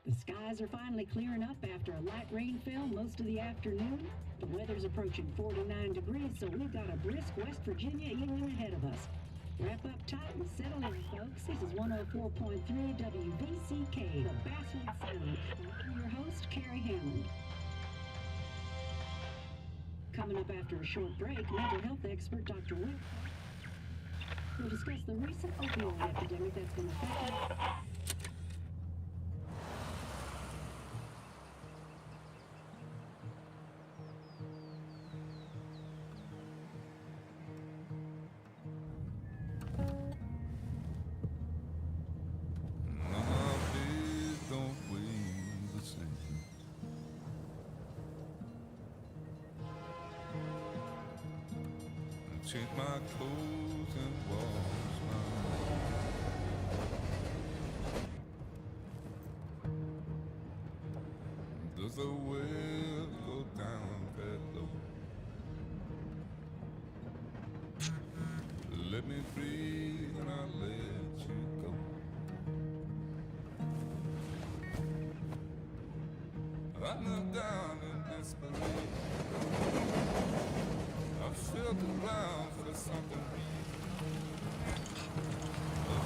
The skies are finally clearing up after a light rainfall most of the afternoon. The weather's approaching 49 degrees, so we've got a brisk West Virginia evening ahead of us. Wrap up tight and settle in, folks. This is 104.3 WVCK, the Basswood Sound. I'm your host, Carrie Hammond. Coming up after a short break, mental health expert Dr. Will will discuss the recent opioid epidemic that's been affecting Change my clothes and wash my hands. Does the well go down that low? Let me breathe and I'll let you go. I knelt down in desperation. I felt around for something real.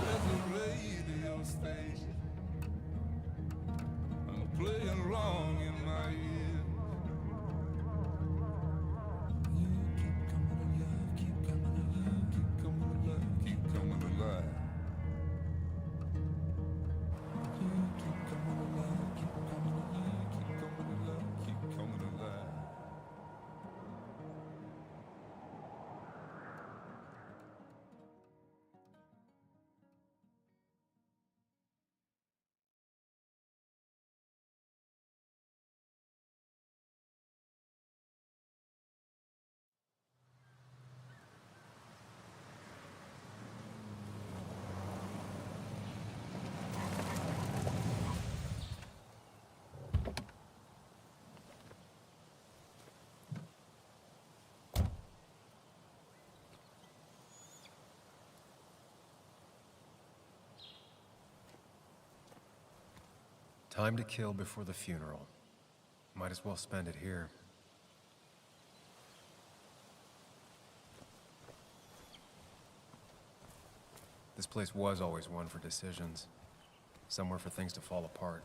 There's a radio station playing wrong in my ear. You keep coming alive, keep coming alive, keep coming alive, keep coming alive. You keep coming alive, keep coming alive, keep coming alive, keep coming alive. Time to kill before the funeral. Might as well spend it here. This place was always one for decisions. Somewhere for things to fall apart.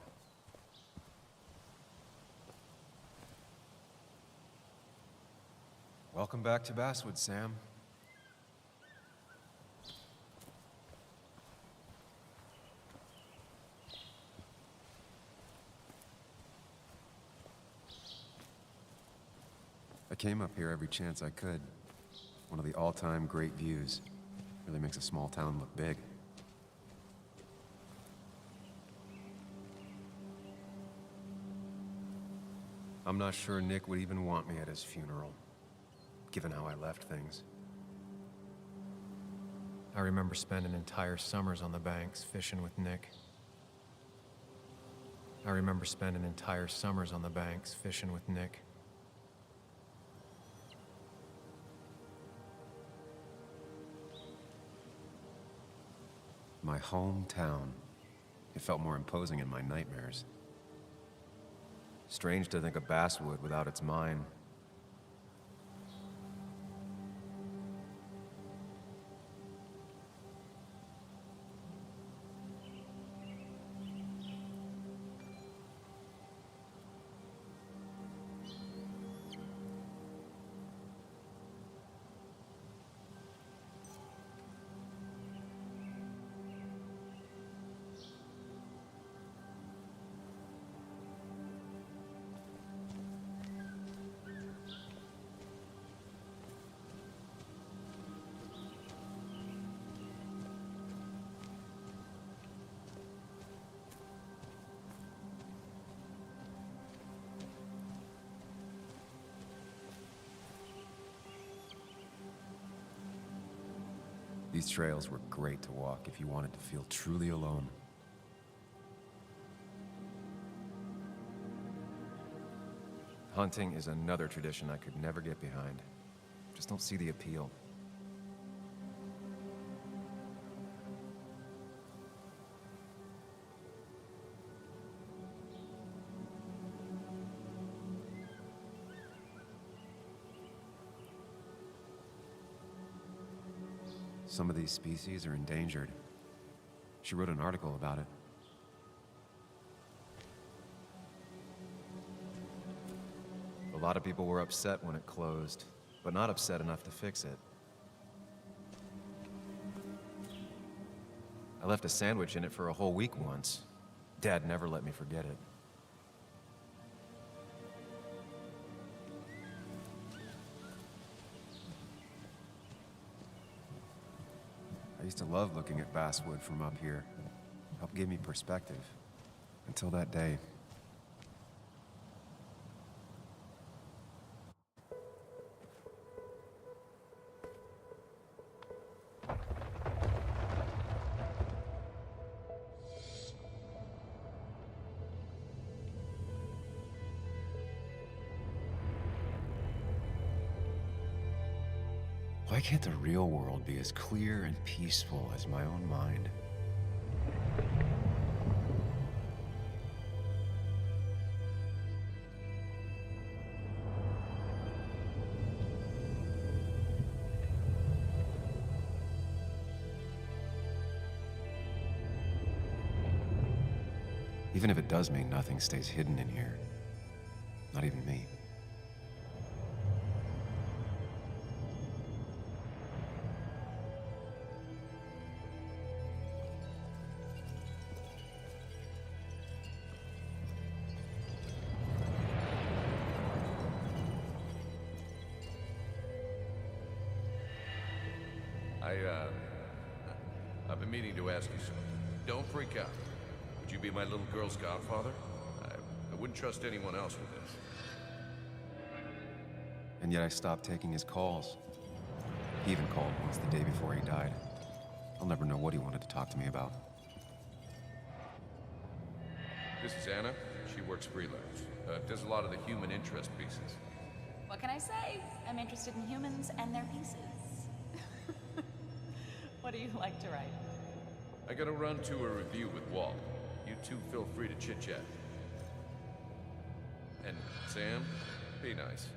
Welcome back to Basswood, Sam. I came up here every chance I could. One of the all-time great views. Really makes a small town look big. I'm not sure Nick would even want me at his funeral, given how I left things. I remember spending entire summers on the banks fishing with Nick. I remember spending entire summers on the banks fishing with Nick. My hometown. It felt more imposing in my nightmares. Strange to think of Basswood without its mine. These trails were great to walk if you wanted to feel truly alone. Hunting is another tradition I could never get behind. Just don't see the appeal. some of these species are endangered. She wrote an article about it. A lot of people were upset when it closed, but not upset enough to fix it. I left a sandwich in it for a whole week once. Dad never let me forget it. I used to love looking at basswood from up here. Helped give me perspective. Until that day. Why can't the real world be as clear and peaceful as my own mind? Even if it does mean nothing stays hidden in here. Not even me. I've been meaning to ask you something. Don't freak out. Would you be my little girl's godfather? I wouldn't trust anyone else with this. And yet I stopped taking his calls. He even called once the day before he died. I'll never know what he wanted to talk to me about. This is Anna. She works freelance. Does a lot of the human interest pieces. What can I say? I'm interested in humans and their pieces. What do you like to write? I gotta run to a review with Walt. You two feel free to chit-chat. And Sam, be nice.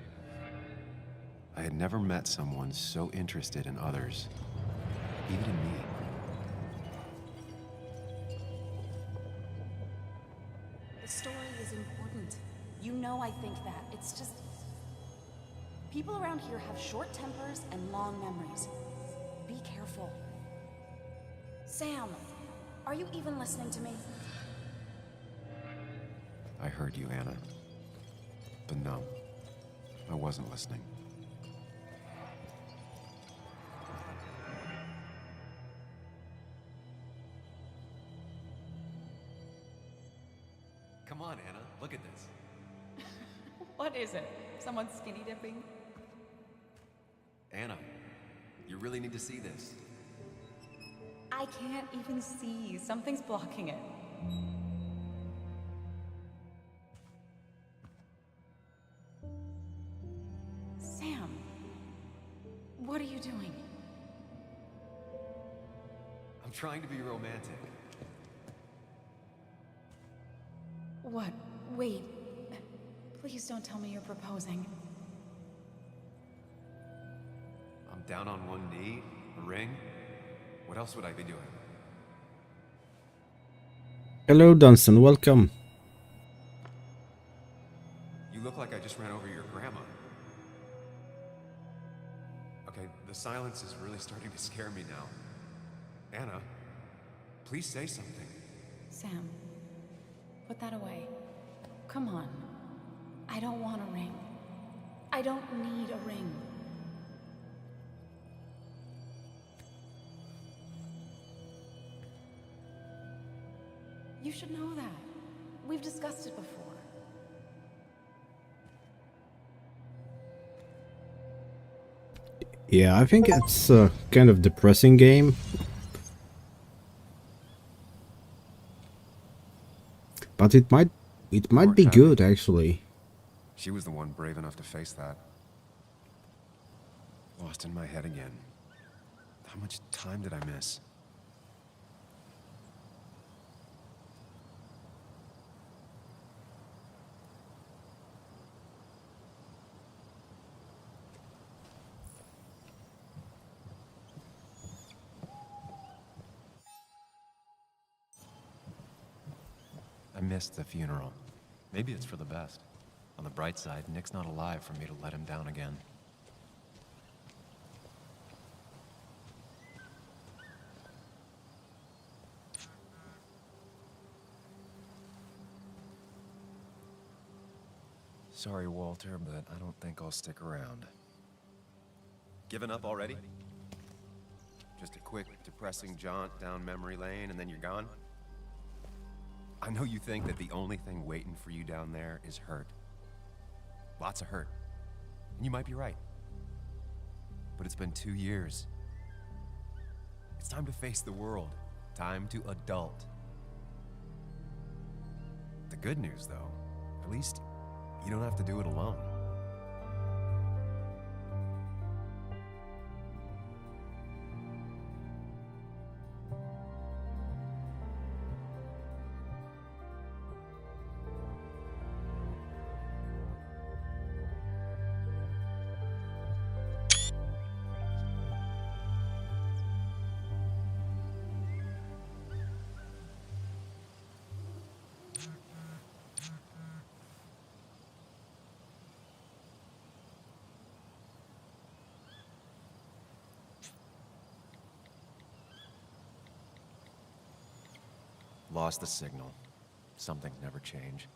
I had never met someone so interested in others. Even in me. The story is important. You know I think that. It's just... people around here have short tempers and long memories. Be careful. Sam, are you even listening to me? I heard you, Anna. But no, I wasn't listening. Come on, Anna, look at this. What is it? Someone skinny dipping? Anna, you really need to see this. I can't even see. Something's blocking it. Sam, what are you doing? I'm trying to be romantic. What? Wait. Please don't tell me you're proposing. I'm down on one knee, a ring. What else would I be doing? Hello, Dunstan. Welcome. You look like I just ran over your grandma. Okay, the silence is really starting to scare me now. Anna, please say something. Sam, put that away. Come on. I don't want a ring. I don't need a ring. You should know that. We've discussed it before. Yeah, I think it's a kind of depressing game. But it might be good, actually. She was the one brave enough to face that. Lost in my head again. How much time did I miss? missed the funeral. Maybe it's for the best. On the bright side, Nick's not alive for me to let him down again. Sorry, Walter, but I don't think I'll stick around. Given up already? Just a quick, depressing jaunt down memory lane and then you're gone? I know you think that the only thing waiting for you down there is hurt. Lots of hurt. And you might be right. But it's been 2 years. It's time to face the world. Time to adult. The good news, though, at least you don't have to do it alone. Lost the signal. Some things never change.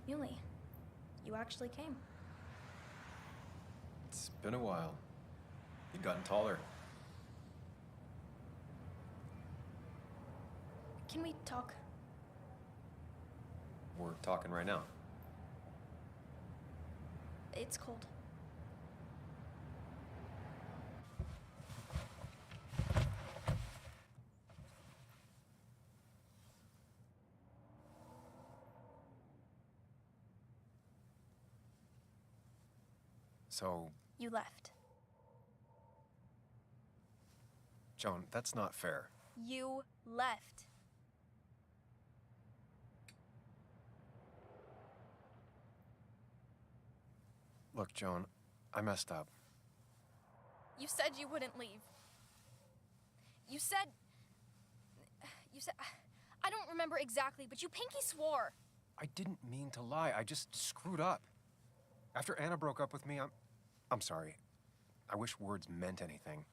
Yuli, you actually came. It's been a while. You've gotten taller. Can we talk? We're talking right now. It's cold. So, You left. Joan, that's not fair. You left. Look, Joan, I messed up. You said you wouldn't leave. You said... I don't remember exactly, but you pinky swore. I didn't mean to lie. I just screwed up. After Anna broke up with me, I'm sorry. I wish words meant anything.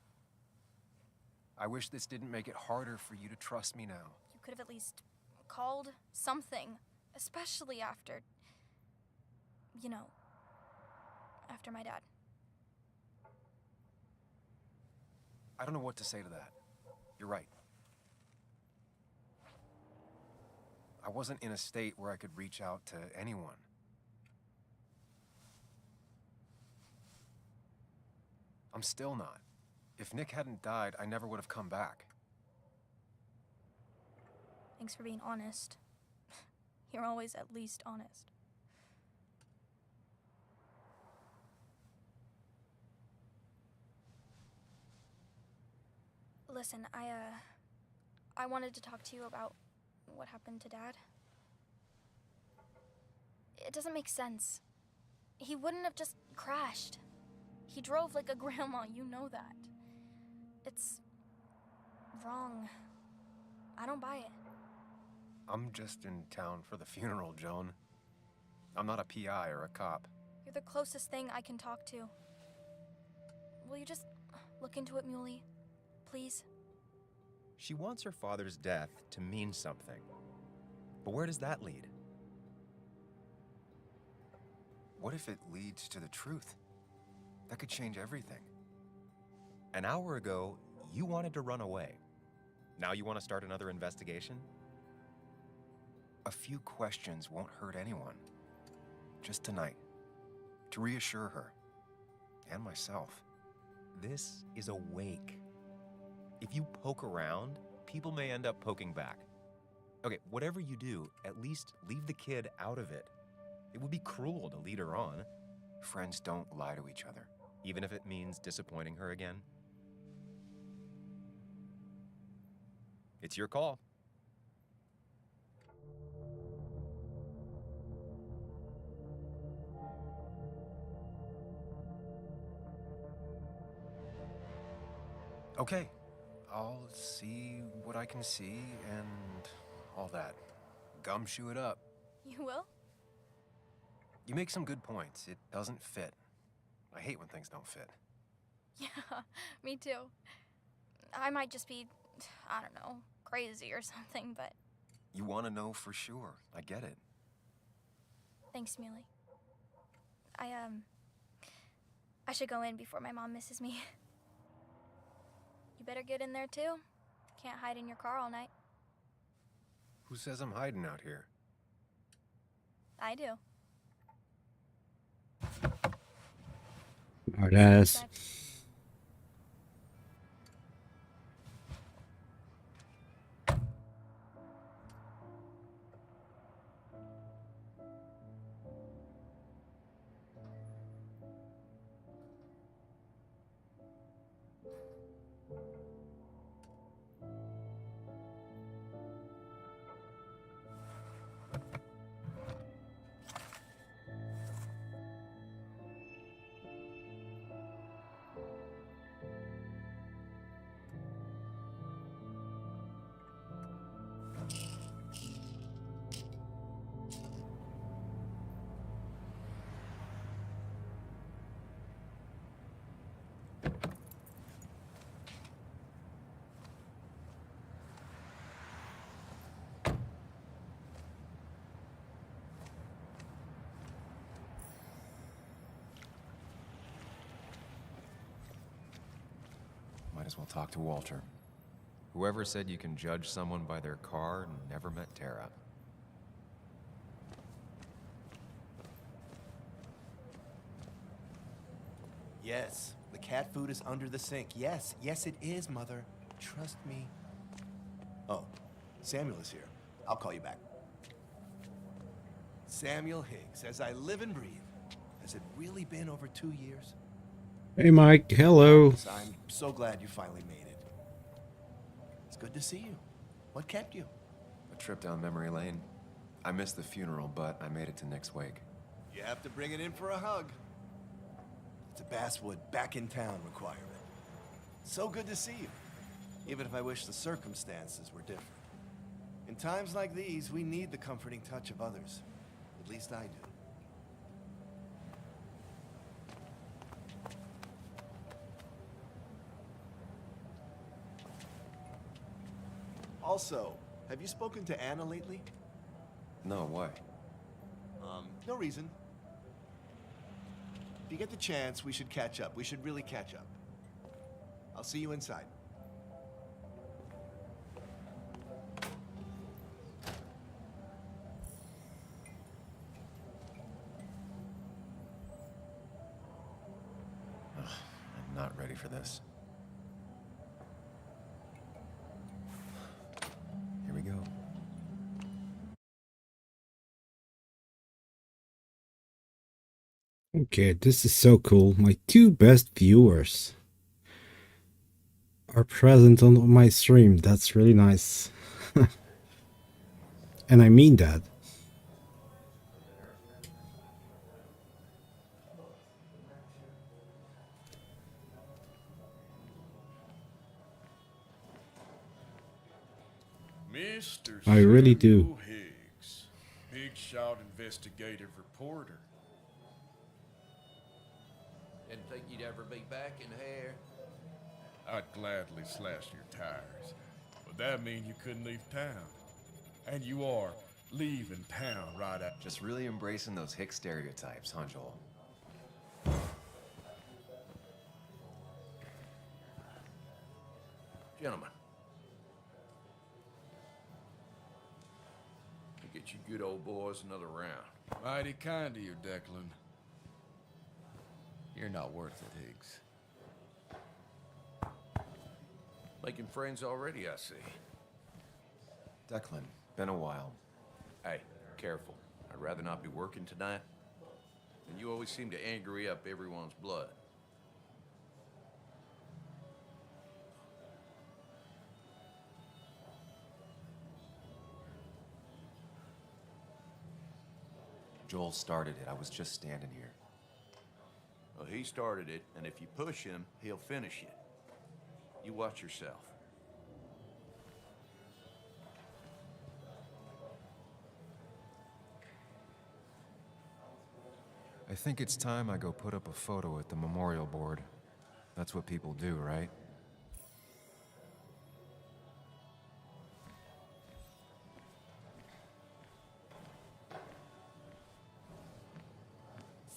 I wish this didn't make it harder for you to trust me now. You could have at least called something, especially after... you know, after my dad. I don't know what to say to that. You're right. I wasn't in a state where I could reach out to anyone. I'm still not. If Nick hadn't died, I never would have come back. Thanks for being honest. You're always at least honest. Listen, I wanted to talk to you about what happened to Dad. It doesn't make sense. He wouldn't have just crashed. He drove like a grandma, you know that. It's wrong. I don't buy it. I'm just in town for the funeral, Joan. I'm not a PI or a cop. You're the closest thing I can talk to. Will you just look into it, Muley? Please? She wants her father's death to mean something. But where does that lead? What if it leads to the truth? That could change everything. An hour ago, you wanted to run away. Now you want to start another investigation? A few questions won't hurt anyone. Just tonight. To reassure her. And myself. This is a wake. If you poke around, people may end up poking back. Okay, whatever you do, at least leave the kid out of it. It would be cruel to lead her on. Friends don't lie to each other, even if it means disappointing her again. It's your call. Okay, I'll see what I can see and all that. Gumshoe it up. You will? You make some good points. It doesn't fit. I hate when things don't fit. Yeah, me too. I might just be, I don't know, crazy or something, but You want to know for sure. I get it. thanks, Muley. I should go in before my mom misses me. You better get in there too. Can't hide in your car all night. Who says I'm hiding out here? I do. Smartass. But Might as well talk to Walter. Whoever said you can judge someone by their car never met Tara. Yes, the cat food is under the sink. Yes, yes it is, Mother. Trust me. Oh, Samuel is here. I'll call you back. Samuel Higgs, as I live and breathe. Has it really been over 2 years? Hey Mike, hello. Yes, I'm so glad you finally made it. It's good to see you. What kept you? A trip down memory lane. I missed the funeral, but I made it to Nick's wake. You have to bring it in for a hug. It's a Basswood back in town requirement. So good to see you. Even if I wish the circumstances were different. In times like these, we need the comforting touch of others. At least I do. Also, have you spoken to Anna lately? No, why? No reason. If you get the chance, we should catch up. We should really catch up. I'll see you inside. I'm not ready for this. Here we go. Okay, this is so cool. My two best viewers are present on my stream. That's really nice. And I mean that. Mr. I really do. Samuel Higgs, big shot investigative reporter. Didn't think you'd ever be back in here. I'd gladly slash your tires, but that mean you couldn't leave town. And you are leaving town right after. Just really embracing those hick stereotypes, huh, Joel? Gentlemen. I'll get you good old boys another round. Mighty kind of you, Declan. You're not worth it, Higgs. Making friends already, I see. Declan, been a while. Hey, careful. I'd rather not be working tonight. And you always seem to angry up everyone's blood. Joel started it. I was just standing here. Well, he started it, and if you push him, he'll finish it. You watch yourself. I think it's time I go put up a photo at the memorial board. That's what people do, right?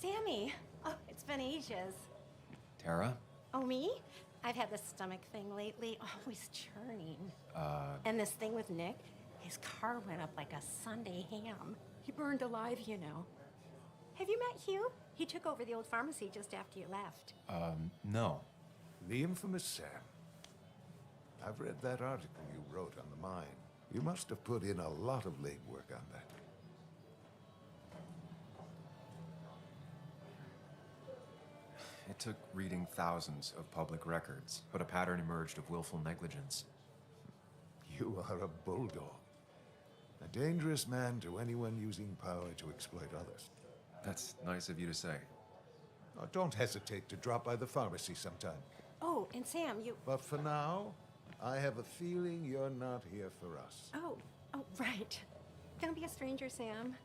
Sammy! Oh, it's been ages. Tara? Oh, me? I've had this stomach thing lately, always churning. And this thing with Nick, his car went up like a Sunday ham. He burned alive, you know. Have you met Hugh? He took over the old pharmacy just after you left. No. The infamous Sam. I've read that article you wrote on the mine. You must have put in a lot of legwork on that. It took reading thousands of public records, but a pattern emerged of willful negligence. You are a bulldog. A dangerous man to anyone using power to exploit others. That's nice of you to say. Oh, don't hesitate to drop by the pharmacy sometime. Oh, and Sam, you... But for now, I have a feeling you're not here for us. Oh, right. Don't be a stranger, Sam.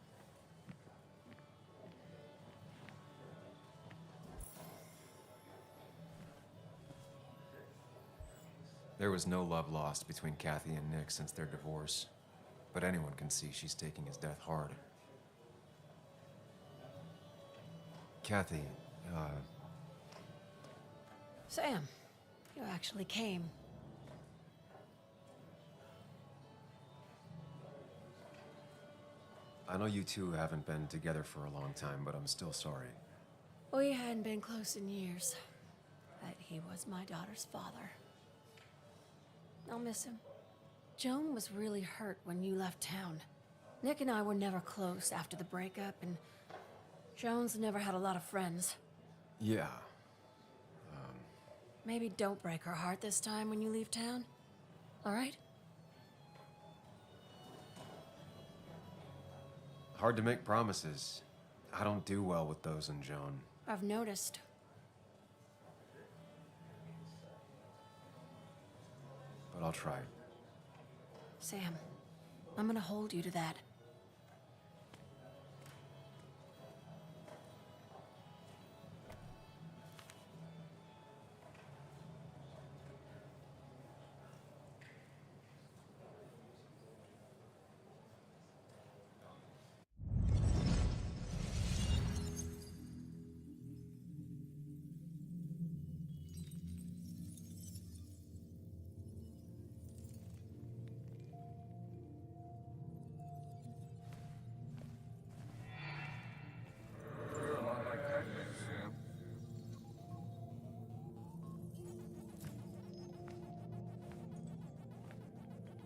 There was no love lost between Kathy and Nick since their divorce, but anyone can see she's taking his death hard. Kathy, Sam, you actually came. I know you two haven't been together for a long time, but I'm still sorry. We hadn't been close in years, but he was my daughter's father. I'll miss him. Joan was really hurt when you left town. Nick and I were never close after the breakup, and Joan's never had a lot of friends. Yeah. Maybe don't break her heart this time when you leave town. All right? Hard to make promises. I don't do well with those in Joan. I've noticed. But I'll try. Sam, I'm gonna hold you to that.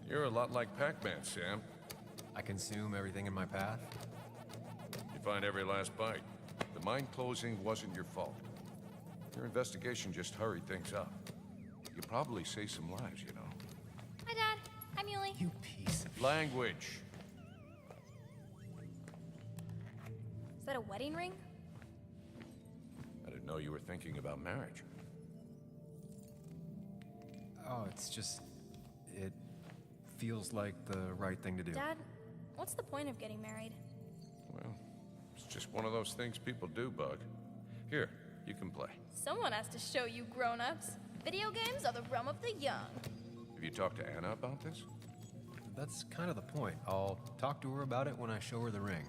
You're a lot like Pac-Man, Sam. I consume everything in my path? You find every last bite. The mine closing wasn't your fault. Your investigation just hurried things up. You probably saved some lives, you know. Hi, Dad. Hi, Muley. You piece of... Language. Is that a wedding ring? I didn't know you were thinking about marriage. Oh, it's just... It feels like the right thing to do. Dad, what's the point of getting married? Well, it's just one of those things people do, Bug. Here, you can play. Someone has to show you grown-ups. Video games are the realm of the young. Have you talked to Anna about this? That's kind of the point. I'll talk to her about it when I show her the ring.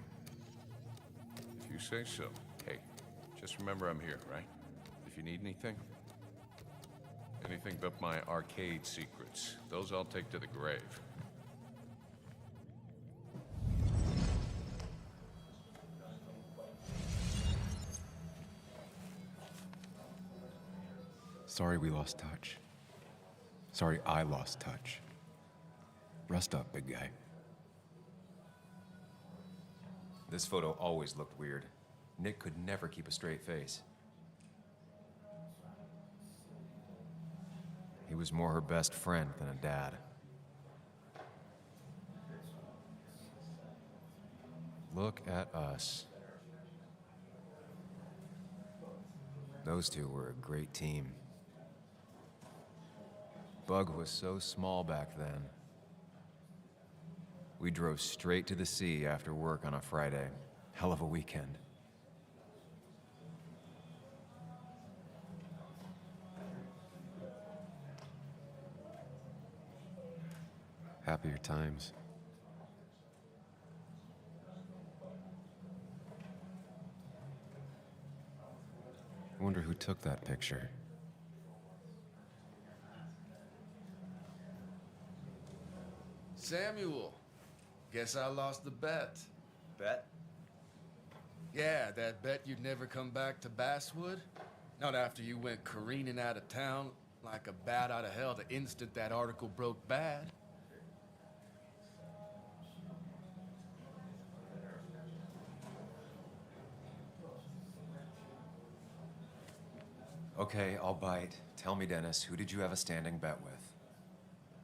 If you say so. Hey, just remember I'm here, right? If you need anything. Anything but my arcade secrets. Those I'll take to the grave. Sorry we lost touch. Sorry I lost touch. Rest up, big guy. This photo always looked weird. Nick could never keep a straight face. He was more her best friend than a dad. Look at us. Those two were a great team. Bug was so small back then. We drove straight to the sea after work on a Friday. Hell of a weekend. Happier times. I wonder who took that picture. Samuel, guess I lost the bet. Bet? Yeah, that bet you'd never come back to Basswood? Not after you went careening out of town like a bat out of hell the instant that article broke bad. Okay, I'll bite. Tell me, Dennis, who did you have a standing bet with?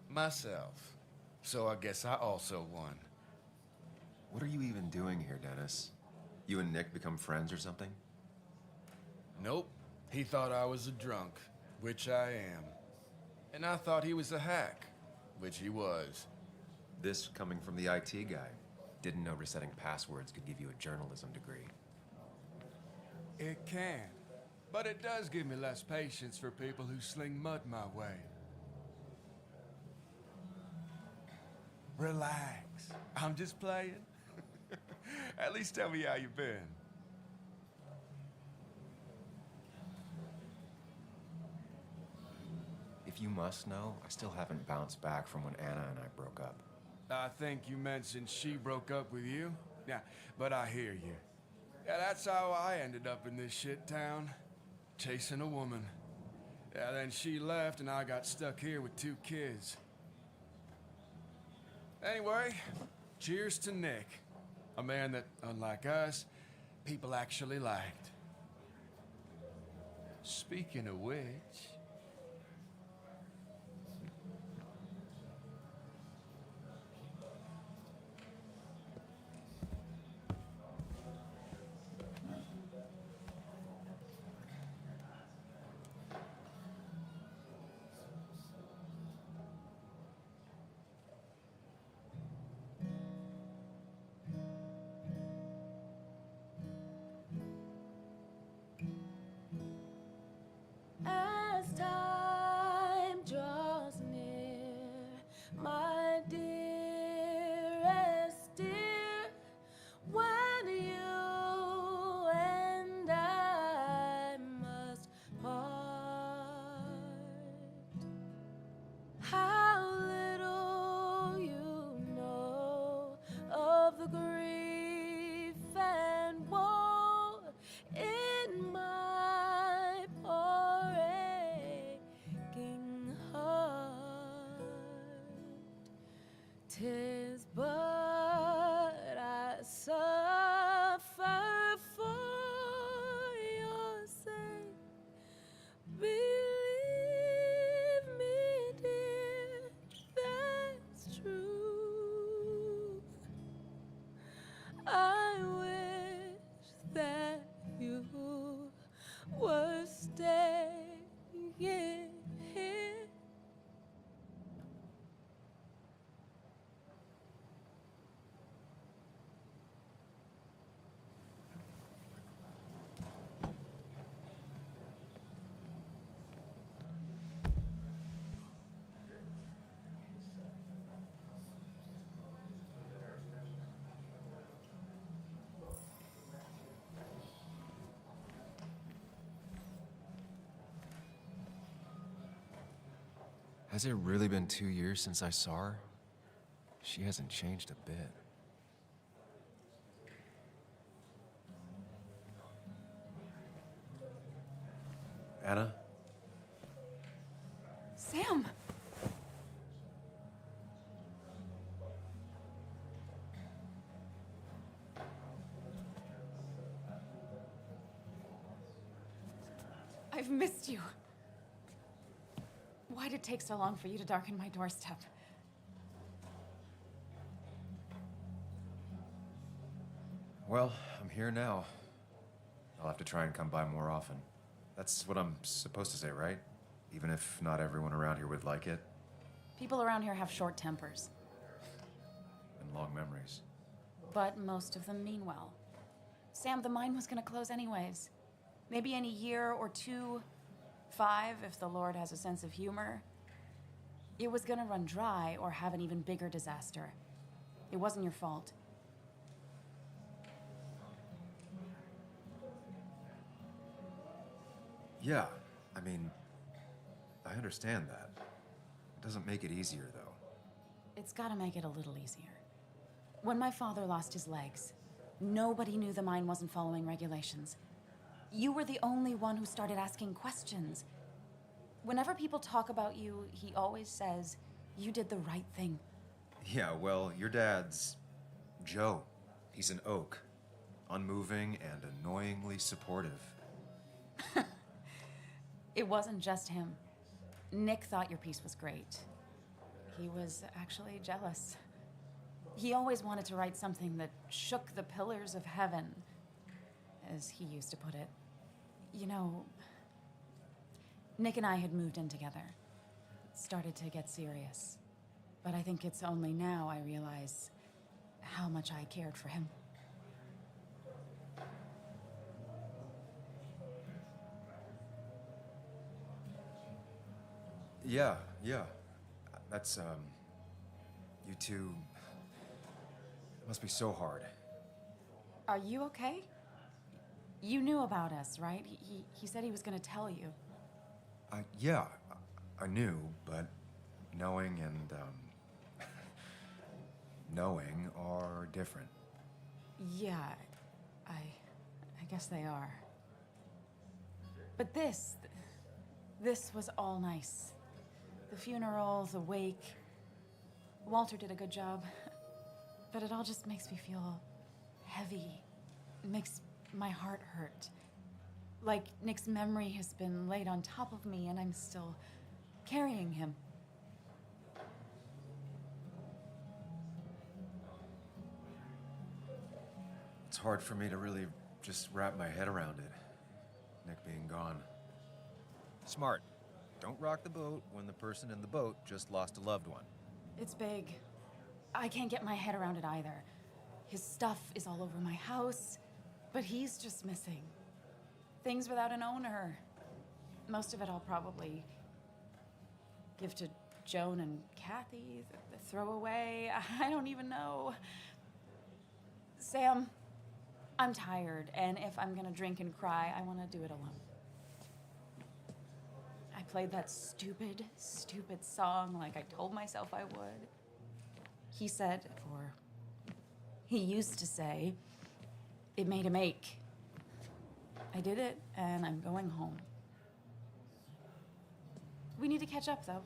Myself. So I guess I also won. What are you even doing here, Dennis? You and Nick become friends or something? Nope. He thought I was a drunk, which I am. And I thought he was a hack, which he was. This coming from the IT guy. Didn't know resetting passwords could give you a journalism degree. It can. But it does give me less patience for people who sling mud my way. Relax. I'm just playing. At least tell me how you've been. If you must know, I still haven't bounced back from when Anna and I broke up. I think you mentioned she broke up with you. Yeah, but I hear you. Yeah, that's how I ended up in this shit town. Chasing a woman. Yeah, then she left and I got stuck here with 2 kids. Anyway, cheers to Nick. A man that, unlike us, people actually liked. Speaking of which... As time draws near, my dearest dear, when you and I must part, how little you know of the grief and woe in my poor aching heart. 'Tis but I suffer for your sake. Believe me, dear, that's true. I wish that you were staying here. Has it really been 2 years since I saw her? She hasn't changed a bit. Anna? Sam! I've missed you. Why'd it take so long for you to darken my doorstep? Well, I'm here now. I'll have to try and come by more often. That's what I'm supposed to say, right? Even if not everyone around here would like it. People around here have short tempers, And long memories. but most of them mean well. Sam, the mine was gonna close anyways. Maybe in a year or 2, 5, if the Lord has a sense of humor. It was gonna run dry or have an even bigger disaster. It wasn't your fault. Yeah, I mean, I understand that. It doesn't make it easier, though. It's gotta make it a little easier. When my father lost his legs, nobody knew the mine wasn't following regulations. You were the only one who started asking questions. Whenever people talk about you, he always says, you did the right thing. Yeah, well, your dad's Joe. He's an oak. Unmoving and annoyingly supportive. It wasn't just him. Nick thought your piece was great. He was actually jealous. He always wanted to write something that shook the pillars of heaven, as he used to put it. You know, Nick and I had moved in together. It started to get serious. But I think it's only now I realize how much I cared for him. Yeah. That's, you two must be so hard. Are you okay? You knew about us, right? He said he was gonna tell you. Yeah, I knew, but knowing and, knowing are different. Yeah, I guess they are. But this was all nice. The funeral, the wake. Walter did a good job. But it all just makes me feel heavy. It makes my heart hurt. Like Nick's memory has been laid on top of me and I'm still carrying him. It's hard for me to really just wrap my head around it. Nick being gone. Smart. Don't rock the boat when the person in the boat just lost a loved one. It's big. I can't get my head around it either. His stuff is all over my house, but he's just missing. Things without an owner. Most of it I'll probably give to Joan and Kathy, the throwaway. I don't even know. Sam, I'm tired, and if I'm gonna drink and cry, I wanna do it alone. I played that stupid song like I told myself I would. He said, or he used to say, it made him ache. I did it, and I'm going home. We need to catch up, though.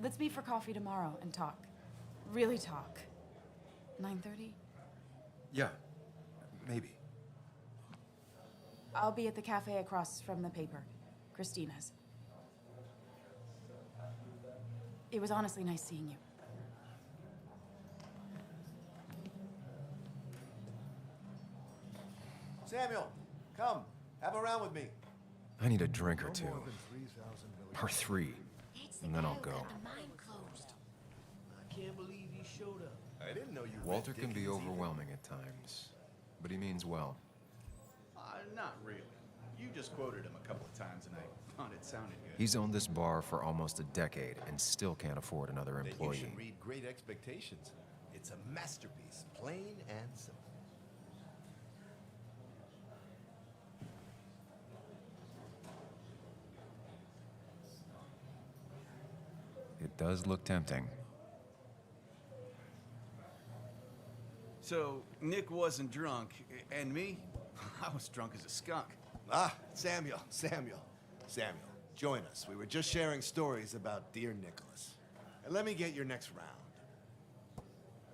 Let's meet for coffee tomorrow and talk. Really talk. 9:30? Yeah, maybe. I'll be at the cafe across from the paper, Christina's. It was honestly nice seeing you. Samuel, come. Have a round with me. I need a drink or No two. more than 3,000 million. Or 3. And then I'll go. I can't believe he showed up. I didn't know you read Walter can be Dickens either. overwhelming at times, but he means well. Not really. You just quoted him a couple of times and I thought it sounded good. He's owned this bar for almost a decade and still can't afford another Then you employee. should read Great Expectations. It's a masterpiece, plain and simple. does look tempting. So, Nick wasn't drunk, and me? I was drunk as a skunk. Ah, Samuel, join us. We were just sharing stories about dear Nicholas. And let me get your next round.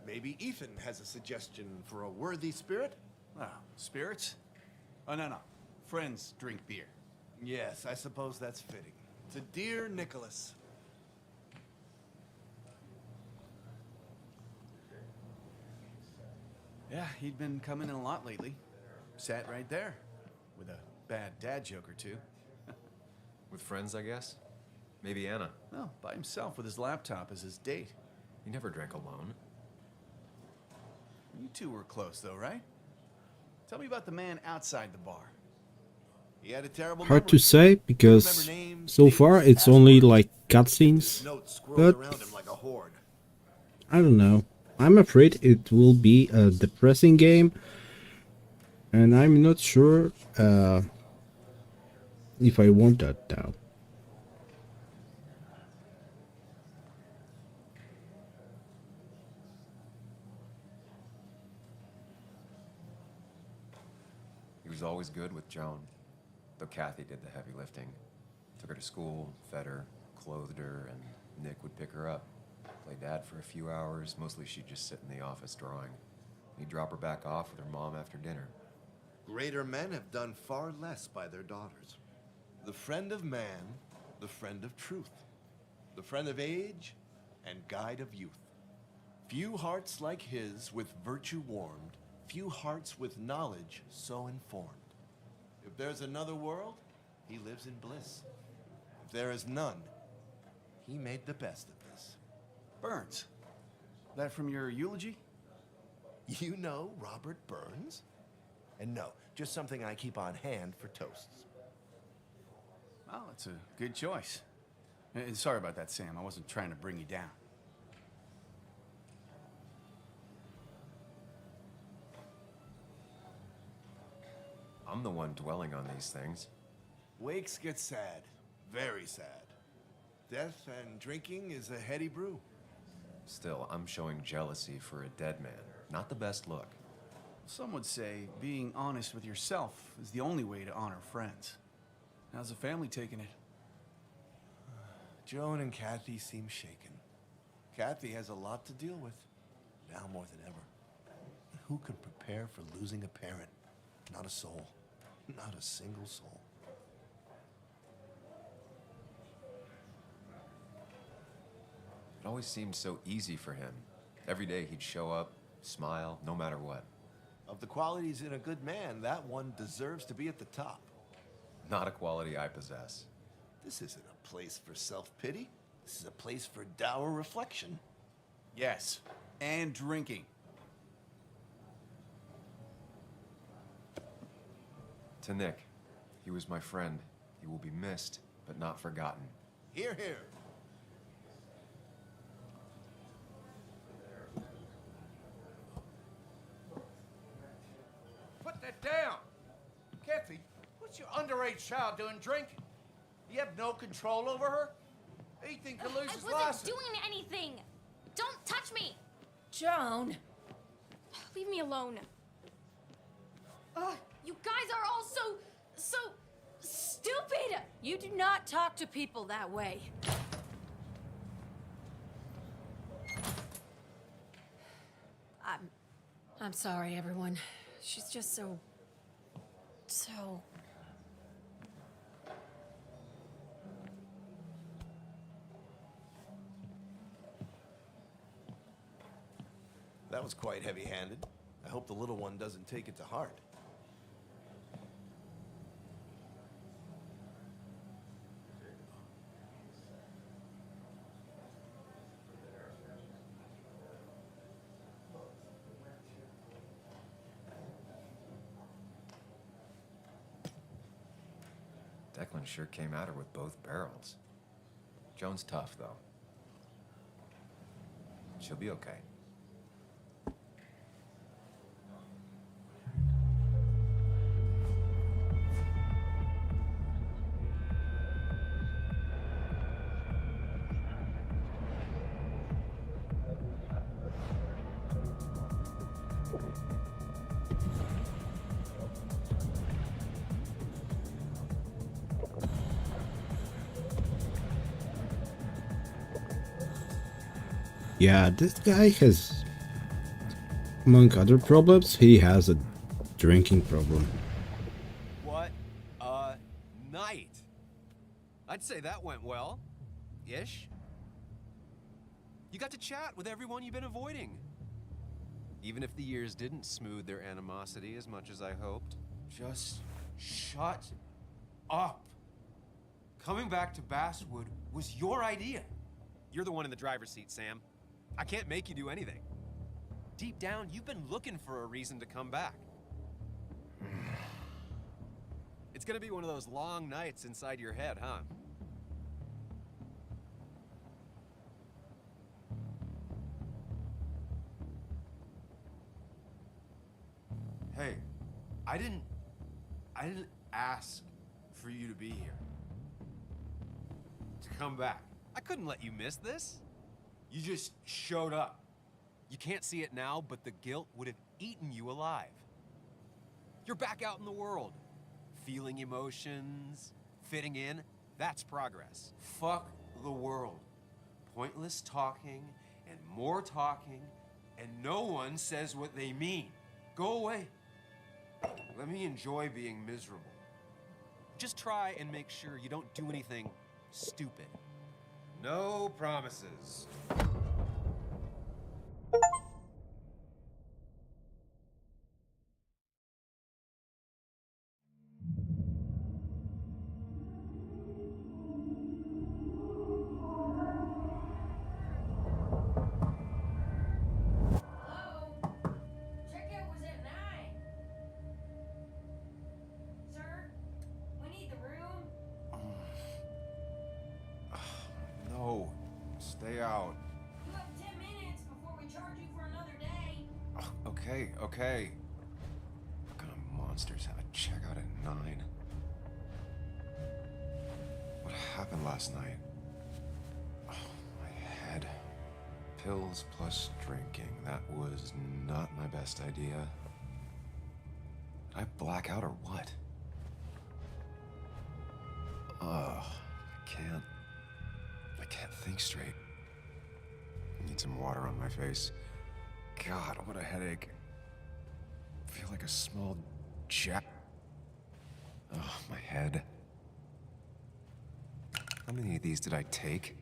Maybe Ethan has a suggestion for a worthy spirit? Oh, spirits? Oh, no. Friends drink beer. Yes, I suppose that's fitting. To dear Nicholas. Yeah, he'd been coming in a lot lately. Sat right there, with a bad dad joke or two. With friends, I guess? Maybe Anna. No, by himself with his laptop as his date. He never drank alone. You two were close, though, right? Tell me about the man outside the bar. He had a terrible Hard memory. to say because so far it's only like cutscenes, Notes but swirled around him like a horde. I don't know. I'm afraid it will be a depressing game, and I'm not sure if I want that now. He was always good with Joan, though Kathy did the heavy lifting. Took her to school, fed her, clothed her, and Nick would pick her up. Play dad for a few hours. Mostly she'd just sit in the office drawing. He'd drop her back off with her mom after dinner. Greater men have done far less by their daughters. The friend of man, the friend of truth, the friend of age, and guide of youth. Few hearts like his with virtue warmed, few hearts with knowledge so informed. If there's another world, he lives in bliss. If there is none, he made the best of this. Burns. That from your eulogy? You know Robert Burns? And no, just something I keep on hand for toasts. Well, it's a good choice. And sorry about that, Sam. I wasn't trying to bring you down. I'm the one dwelling on these things. Wakes get sad. Very sad. Death and drinking is a heady brew. Still, I'm showing jealousy for a dead man. Not the best look. Some would say being honest with yourself is the only way to honor friends. How's the family taking it? Joan and Kathy seem shaken. Kathy has a lot to deal with, now more than ever. Who can prepare for losing a parent? Not a soul. Not a single soul. It always seemed so easy for him. Every day he'd show up, smile, no matter what. Of the qualities in a good man, that one deserves to be at the top. Not a quality I possess. This isn't a place for self-pity. This is a place for dour reflection. Yes, and drinking. To Nick, he was my friend. He will be missed, but not forgotten. Hear, hear. Put that down! Kathy, what's your underage child doing drinking? You have no control over her? Ethan could lose his I wasn't license. doing anything! Don't touch me! Joan! Leave me alone. Ugh, you guys are all so stupid! You do not talk to people that way. I'm sorry, everyone. She's just so... That was quite heavy-handed. I hope the little one doesn't take it to heart. Declan sure came at her with both barrels. Joan's tough, though. She'll be okay. Yeah, this guy has, among other problems, he has a drinking problem. What a night! I'd say that went well. Ish. You got to chat with everyone you've been avoiding. Even if the years didn't smooth their animosity as much as I hoped. Just shut up. Coming back to Basswood was your idea. You're the one in the driver's seat, Sam. I can't make you do anything. Deep down, you've been looking for a reason to come back. It's gonna be one of those long nights inside your head, huh? Hey, I didn't ask for you to be here. To come back. I couldn't let you miss this. You just showed up. You can't see it now, but the guilt would have eaten you alive. You're back out in the world. Feeling emotions, fitting in, that's progress. Fuck the world. Pointless talking and more talking, and no one says what they mean. Go away. Let me enjoy being miserable. Just try and make sure you don't do anything stupid. No promises. No, stay out. You have 10 minutes before we charge you for another day. Okay. What kind of monsters have a checkout at 9? What happened last night? Oh, my head. Pills plus drinking. That was not my best idea. Did I black out or what? Ugh, I can't think straight. I need some water on my face. God, what a headache. I feel like a small jack. Oh, my head. How many of these did I take?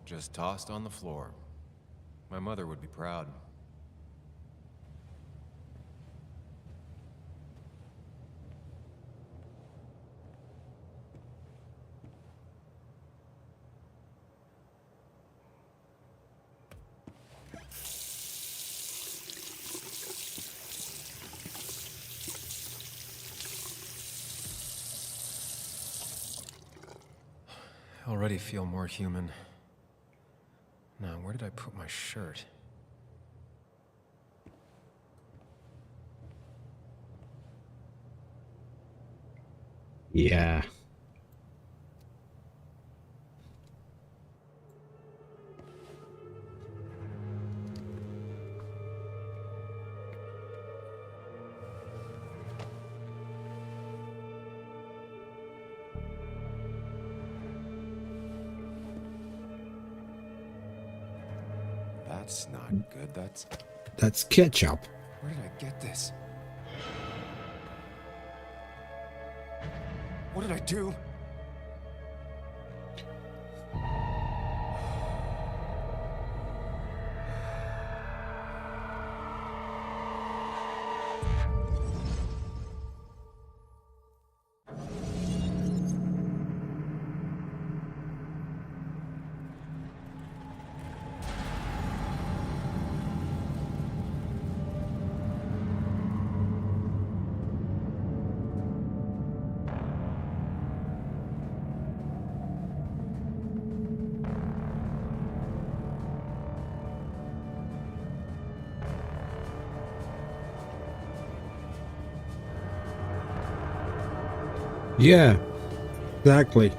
Just tossed on the floor. My mother would be proud. I already feel more human. Now, where did I put my shirt? Yeah. That's not good. That's ketchup. Where did I get this? What did I do? Yeah, exactly.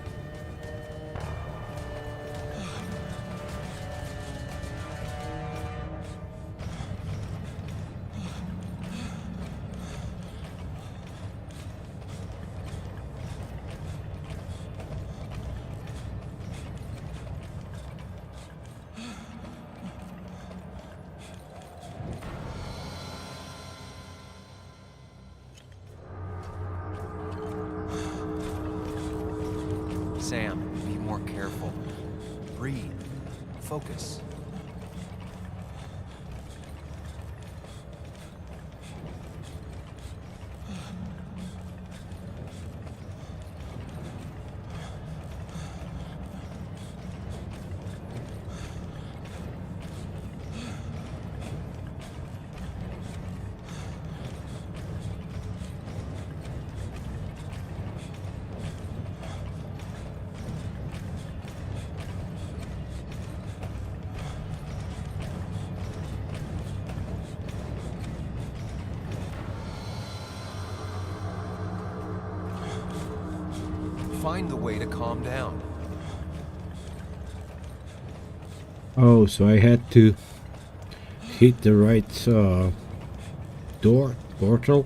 Sam, be more careful. Breathe. Focus. Find the way to calm down. Oh, so I had to hit the right portal.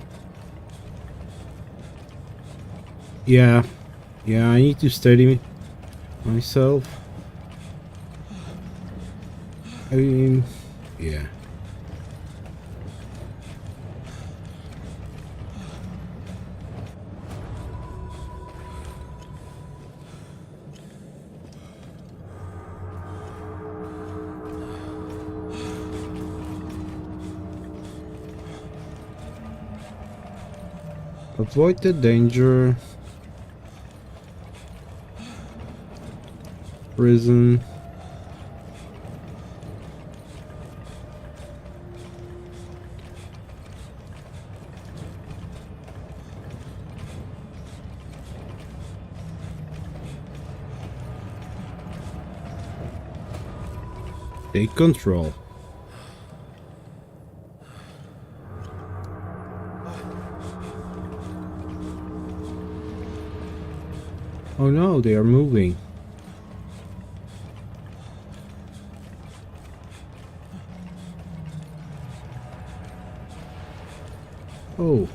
Yeah, I need to steady myself. I mean, yeah. Avoid the danger. Prison. Take control. Oh no, they are moving. Oh.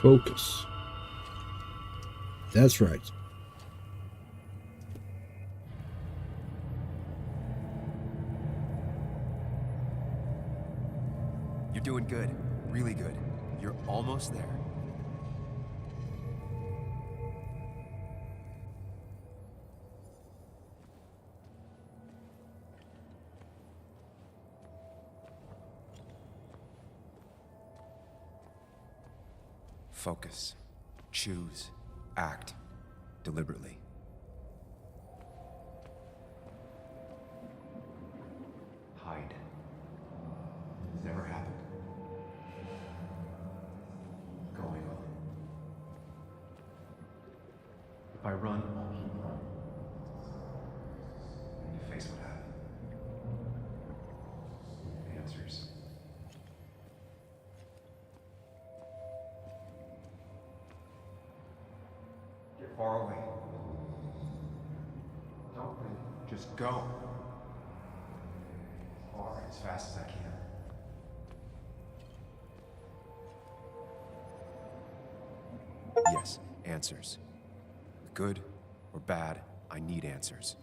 Focus. That's right. You're doing good. Really good. You're almost there. Focus. Choose. Act. Deliberately. Hide. It's never happened. Going on. If I run, I'll keep running. I need to face what happened. Answers. Get far away. Don't think. Just go. Far, as fast as I can. Yes, answers. Good or bad, I need answers.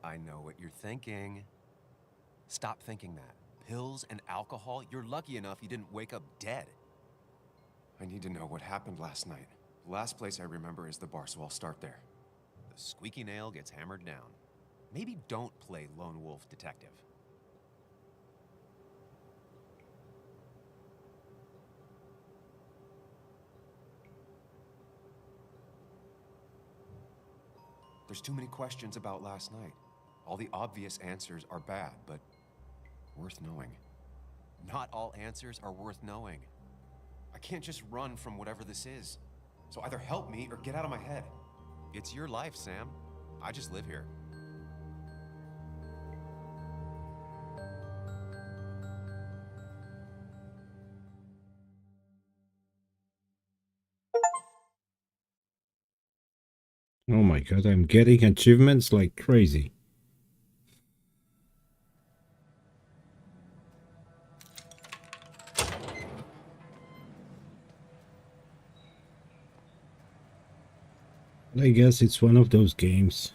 I know what you're thinking. Stop thinking that. Pills and alcohol, you're lucky enough you didn't wake up dead. I need to know what happened last night. The last place I remember is the bar, so I'll start there. The squeaky nail gets hammered down. Maybe don't play lone wolf detective. There's too many questions about last night. All the obvious answers are bad, but worth knowing. Not all answers are worth knowing. I can't just run from whatever this is. So either help me or get out of my head. It's your life, Sam. I just live here. Oh my god, I'm getting achievements like crazy. I guess it's one of those games.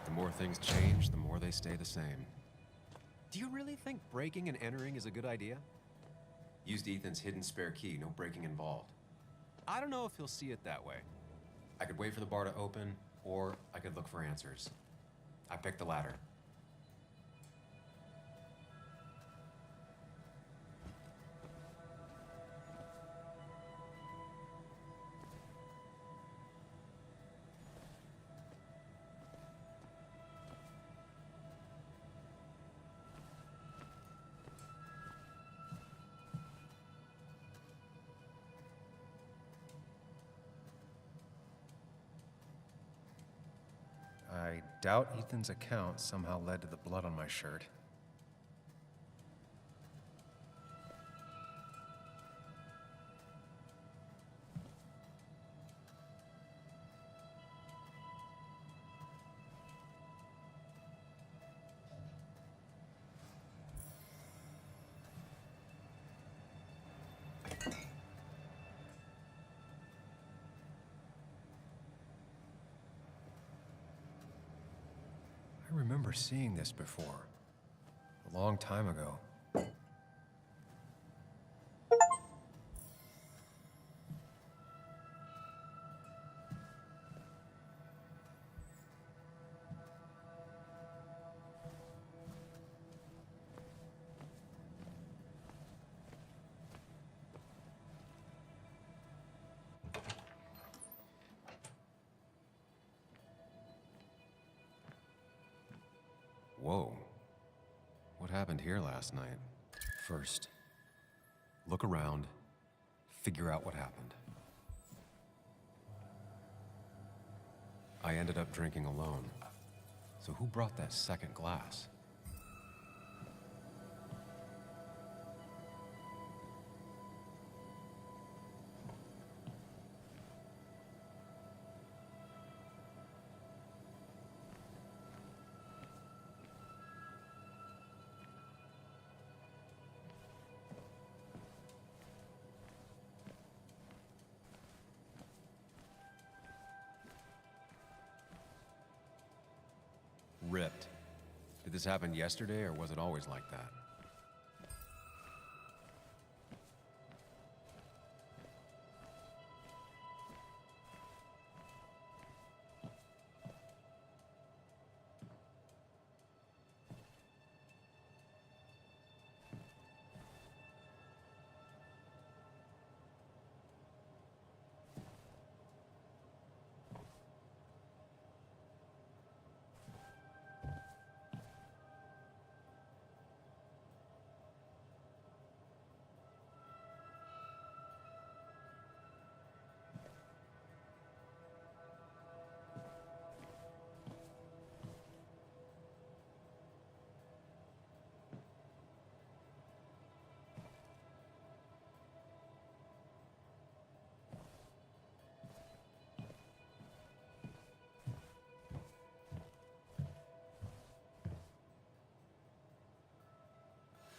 The more things change, the more they stay the same. Do you really think breaking and entering is a good idea? Used Ethan's hidden spare key, no breaking involved. I don't know if he'll see it that way. I could wait for the bar to open, or I could look for answers. I picked the latter. I doubt Ethan's account somehow led to the blood on my shirt. I remember seeing this before, a long time ago. Whoa. What happened here last night? First, look around, figure out what happened. I ended up drinking alone. So who brought that second glass? Ripped. Did this happen yesterday, or was it always like that?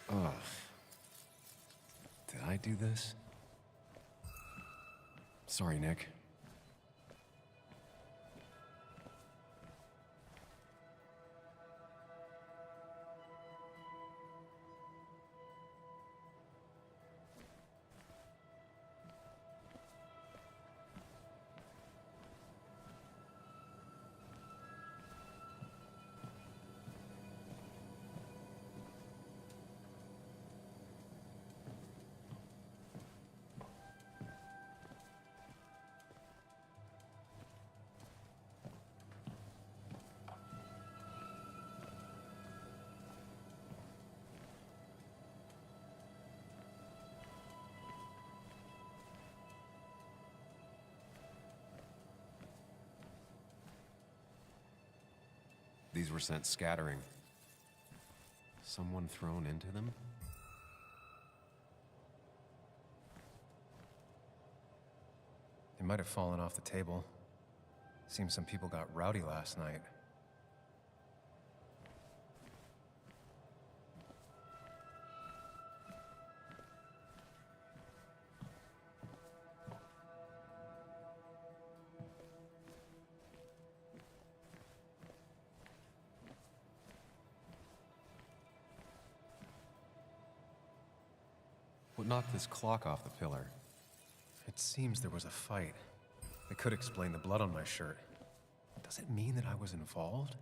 Ugh. Did I do this? Sorry, Nick. These were sent scattering. Someone thrown into them? They might have fallen off the table. Seems some people got rowdy last night. What knocked this clock off the pillar? It seems there was a fight. It could explain the blood on my shirt. Does it mean that I was involved?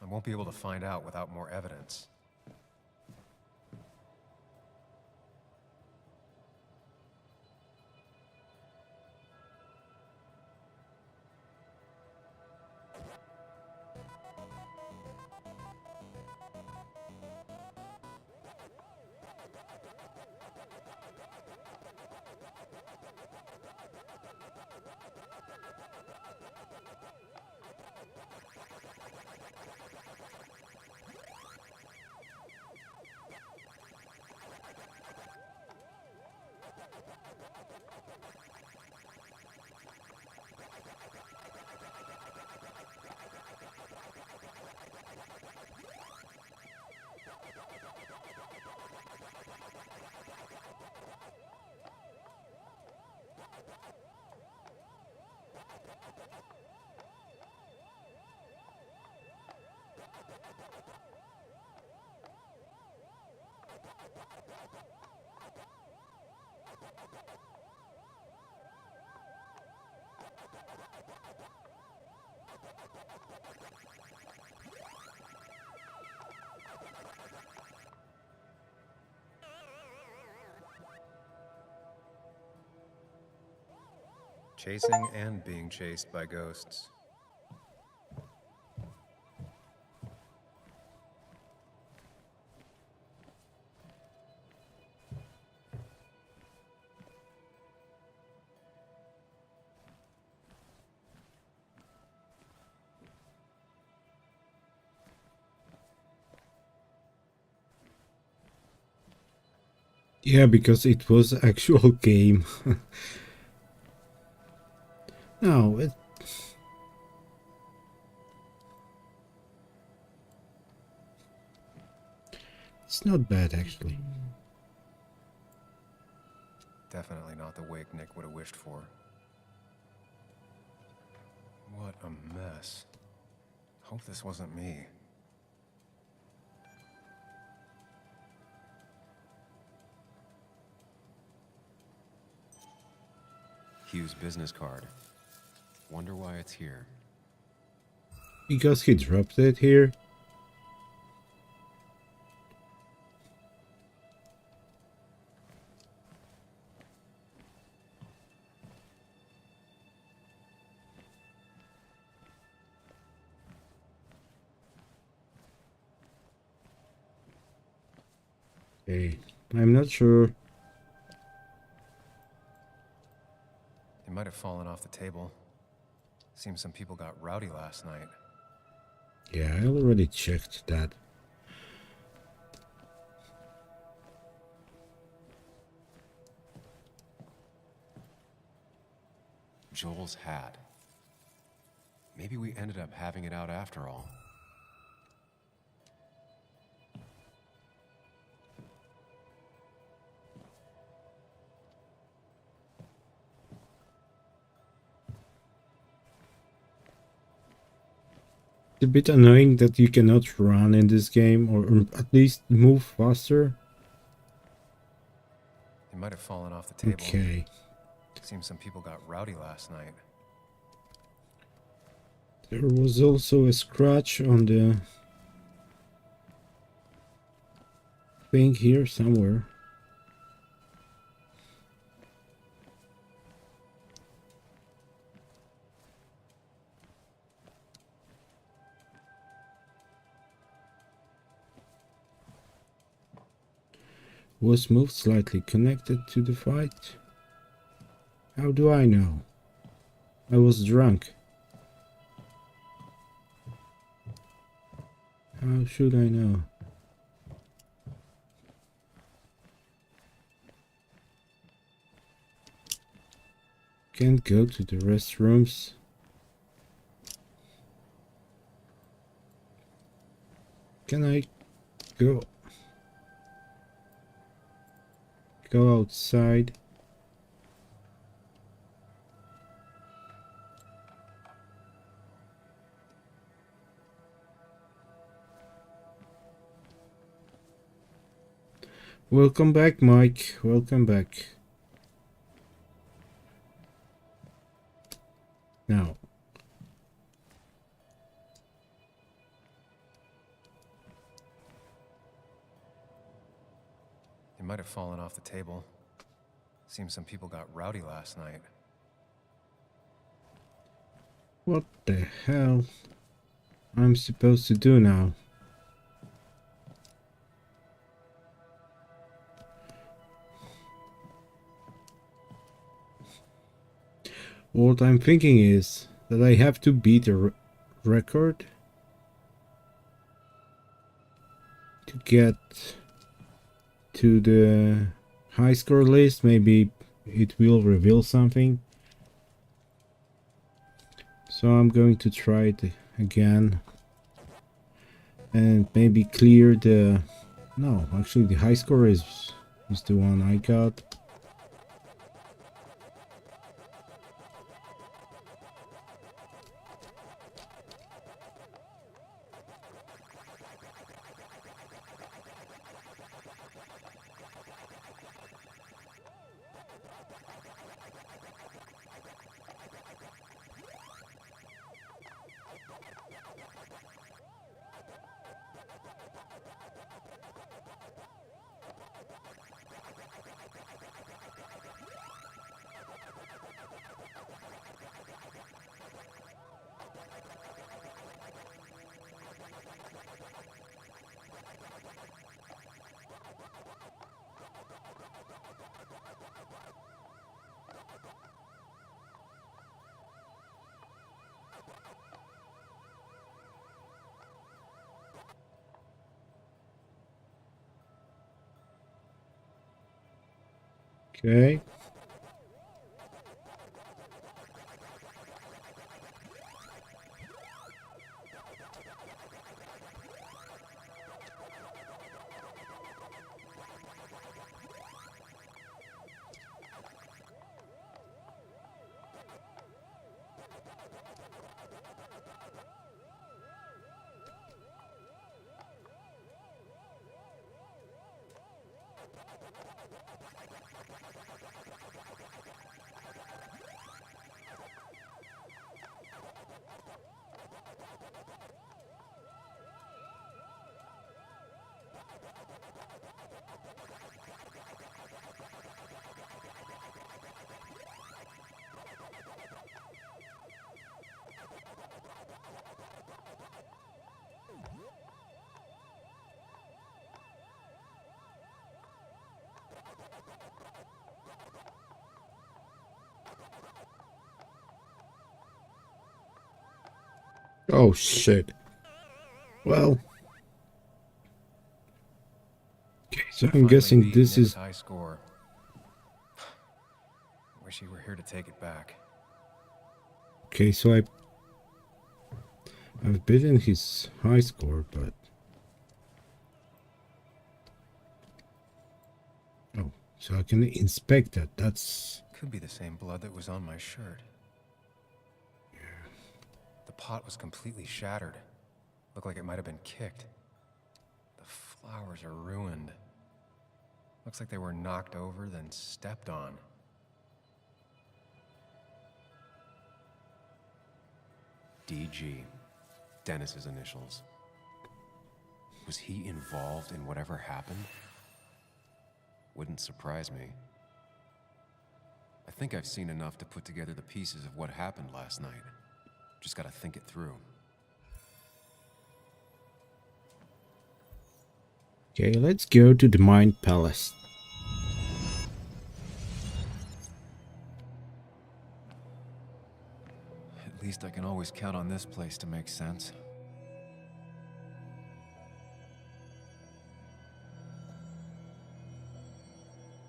I won't be able to find out without more evidence. Chasing and being chased by ghosts. Yeah, because it was actual game. No, it's not bad actually. Definitely not the wake Nick would have wished for. What a mess. Hope this wasn't me. Hugh's business card. Wonder why it's here. Because he dropped it here. Okay, I'm not sure. It might have fallen off the table. Seems some people got rowdy last night. Yeah, I already checked that. Joel's hat. Maybe we ended up having it out after all. It's a bit annoying that you cannot run in this game, or at least move faster. It might have fallen off the table. Okay. Seems some people got rowdy last night. There was also a scratch on the thing here somewhere. Was moved slightly connected to the fight. How do I know? I was drunk. How should I know? Can't go to the restrooms. Can I go outside? Welcome back, Mike. Welcome back. Now. It might have fallen off the table. Seems some people got rowdy last night. What the hell I'm supposed to do now? What I'm thinking is that I have to beat a record to get to the high score list. Maybe it will reveal something. So I'm going to try it again and maybe clear the... No, actually the high score is the one I got. Okay. Oh shit. Well. Okay, so I'm guessing this is... high score. Wish you were here to take it back. Okay, so I've beaten his high score, but... Oh, so I can inspect that. That's... Could be the same blood that was on my shirt. The pot was completely shattered. Looked like it might have been kicked. The flowers are ruined. Looks like they were knocked over, then stepped on. DG. Dennis's initials. Was he involved in whatever happened? Wouldn't surprise me. I think I've seen enough to put together the pieces of what happened last night. Just gotta think it through. Okay, let's go to the Mind Palace. At least I can always count on this place to make sense.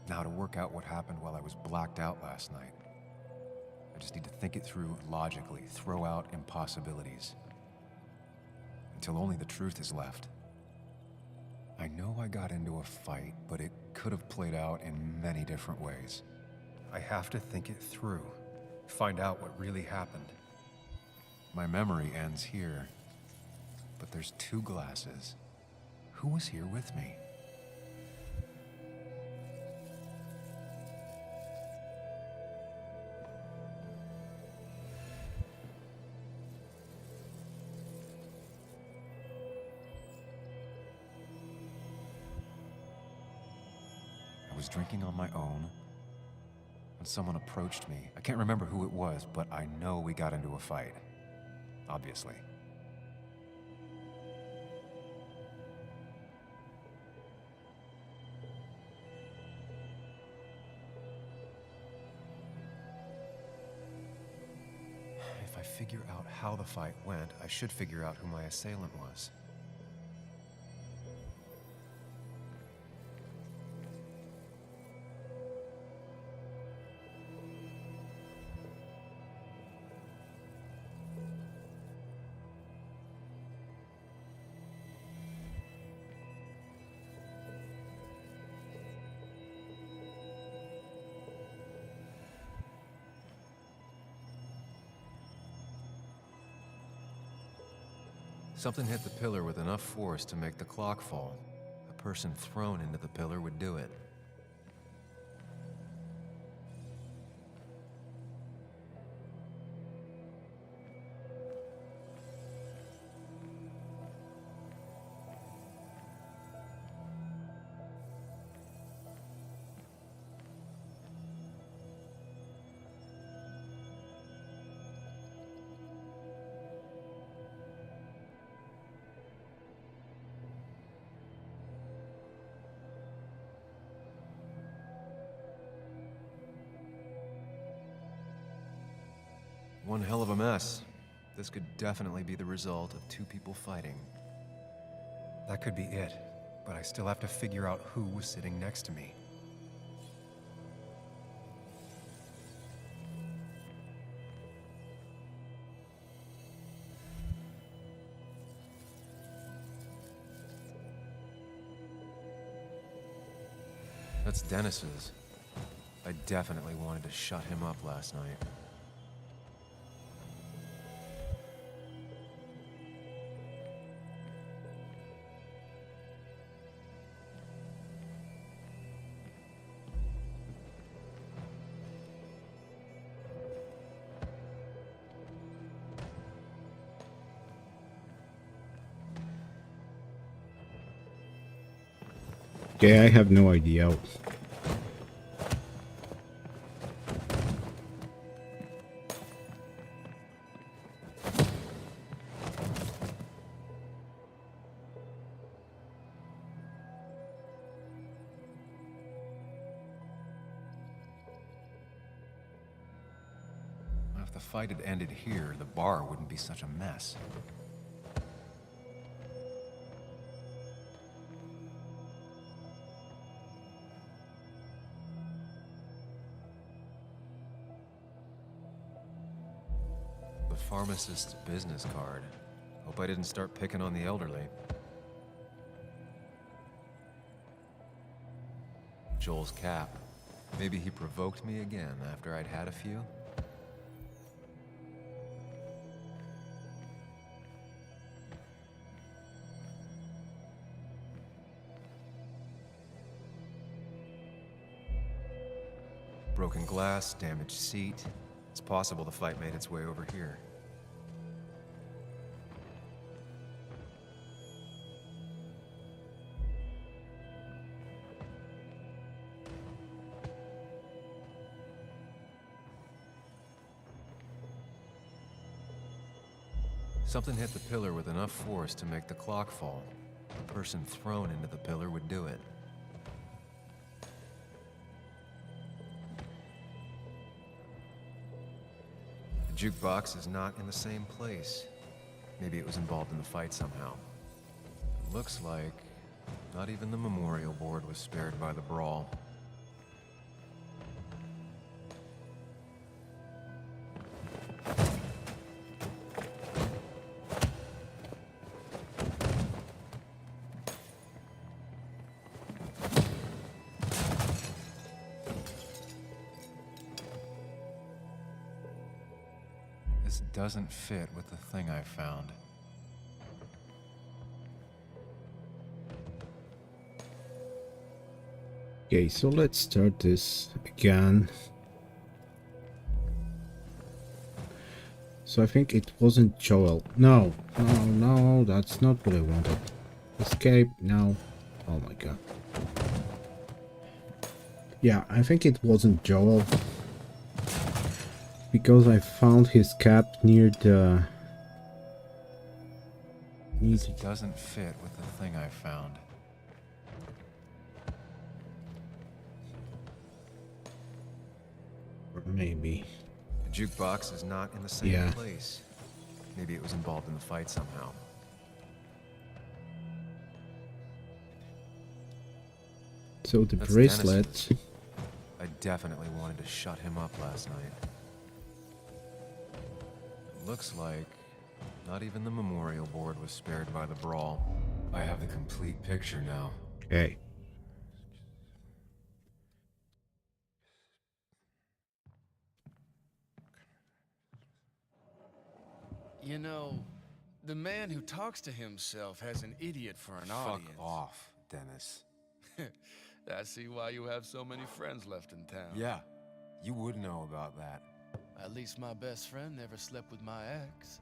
Now to work out what happened while I was blacked out last night. I just need to think it through logically, throw out impossibilities. Until only the truth is left. I know I got into a fight, but it could have played out in many different ways. I have to think it through, find out what really happened. My memory ends here, but there's two glasses. Who was here with me? was drinking on my own when someone approached me. I can't remember who it was, but I know we got into a fight. Obviously. If I figure out how the fight went, I should figure out who my assailant was. Something hit the pillar with enough force to make the clock fall. A person thrown into the pillar would do it. One hell of a mess. This could definitely be the result of two people fighting. That could be it, but I still have to figure out who was sitting next to me. That's Dennis's. I definitely wanted to shut him up last night. Okay, I have no idea. If the fight had ended here, the bar wouldn't be such a mess. Pharmacist's business card. Hope I didn't start picking on the elderly. Joel's cap. Maybe he provoked me again after I'd had a few? Broken glass, damaged seat. It's possible the fight made its way over here. Something hit the pillar with enough force to make the clock fall. A person thrown into the pillar would do it. The jukebox is not in the same place. Maybe it was involved in the fight somehow. It looks like not even the memorial board was spared by the brawl. This doesn't fit with the thing I found. Okay, so let's start this again. So I think it wasn't Joel. No, that's not what I wanted. Escape now. Oh my god. Yeah, I think it wasn't Joel. Because I found his cap near the... This doesn't fit with the thing I found. Or maybe. The jukebox is not in the same Yeah. place. Maybe it was involved in the fight somehow. So the That's bracelet... Dennis's. I definitely wanted to shut him up last night. It looks like not even the memorial board was spared by the brawl. I have the complete picture now. Okay. You know, the man who talks to himself has an idiot for an Fuck audience. off, Dennis. I see why you have so many friends left in town. Yeah, you would know about that. At least my best friend never slept with my ex.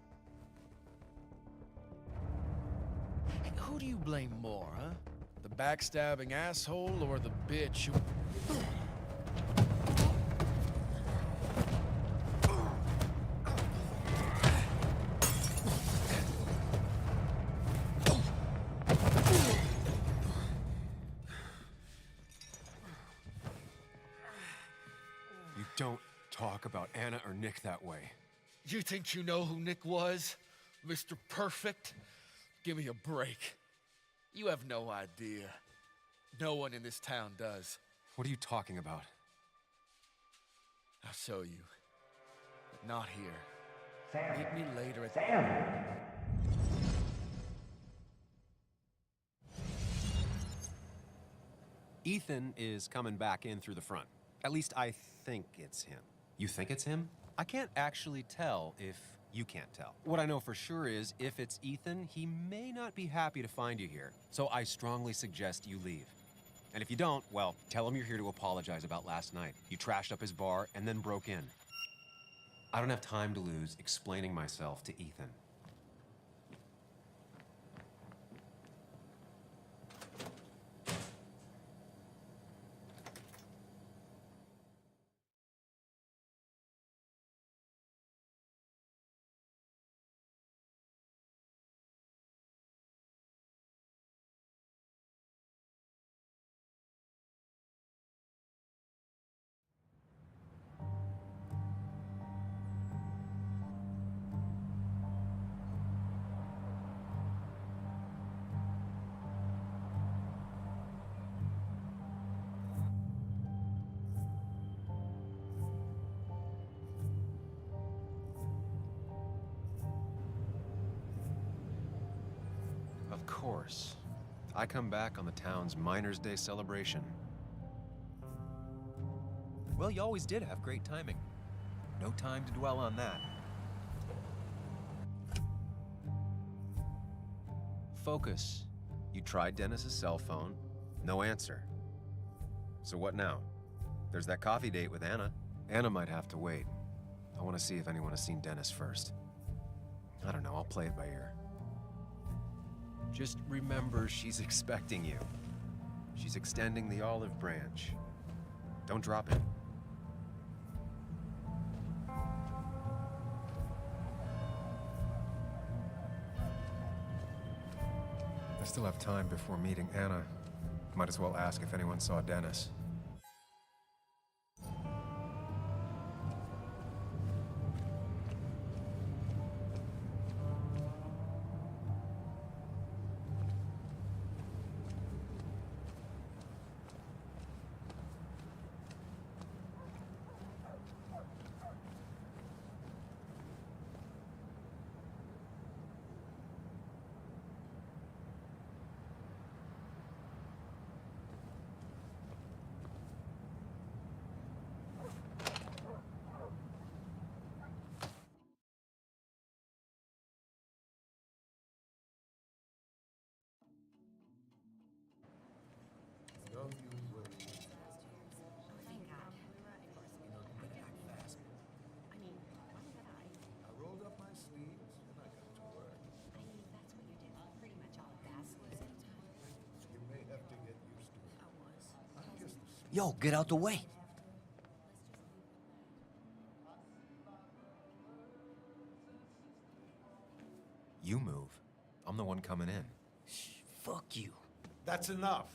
Who do you blame more, huh? The backstabbing asshole or the bitch who... You don't talk about Anna or Nick that way. You think you know who Nick was? Mr. Perfect? Give me a break. You have no idea. No one in this town does. What are you talking about? I'll show you. But not here. Meet me later at... Ethan is coming back in through the front. At least I think it's him. You think it's him? I can't actually tell if you can't tell. What I know for sure is if it's Ethan, he may not be happy to find you here. So I strongly suggest you leave. And if you don't, well, tell him you're here to apologize about last night. You trashed up his bar and then broke in. I don't have time to lose explaining myself to Ethan. Of course. I come back on the town's Miners' Day celebration. Well, you always did have great timing. No time to dwell on that. Focus. You tried Dennis's cell phone. No answer. So what now? There's that coffee date with Anna. Anna might have to wait. I want to see if anyone has seen Dennis first. I don't know, I'll play it by ear. Just remember she's expecting you. She's extending the olive branch. Don't drop it. I still have time before meeting Anna. Might as well ask if anyone saw Dennis. Yo, get out the way. You move. I'm the one coming in. Fuck you. That's enough.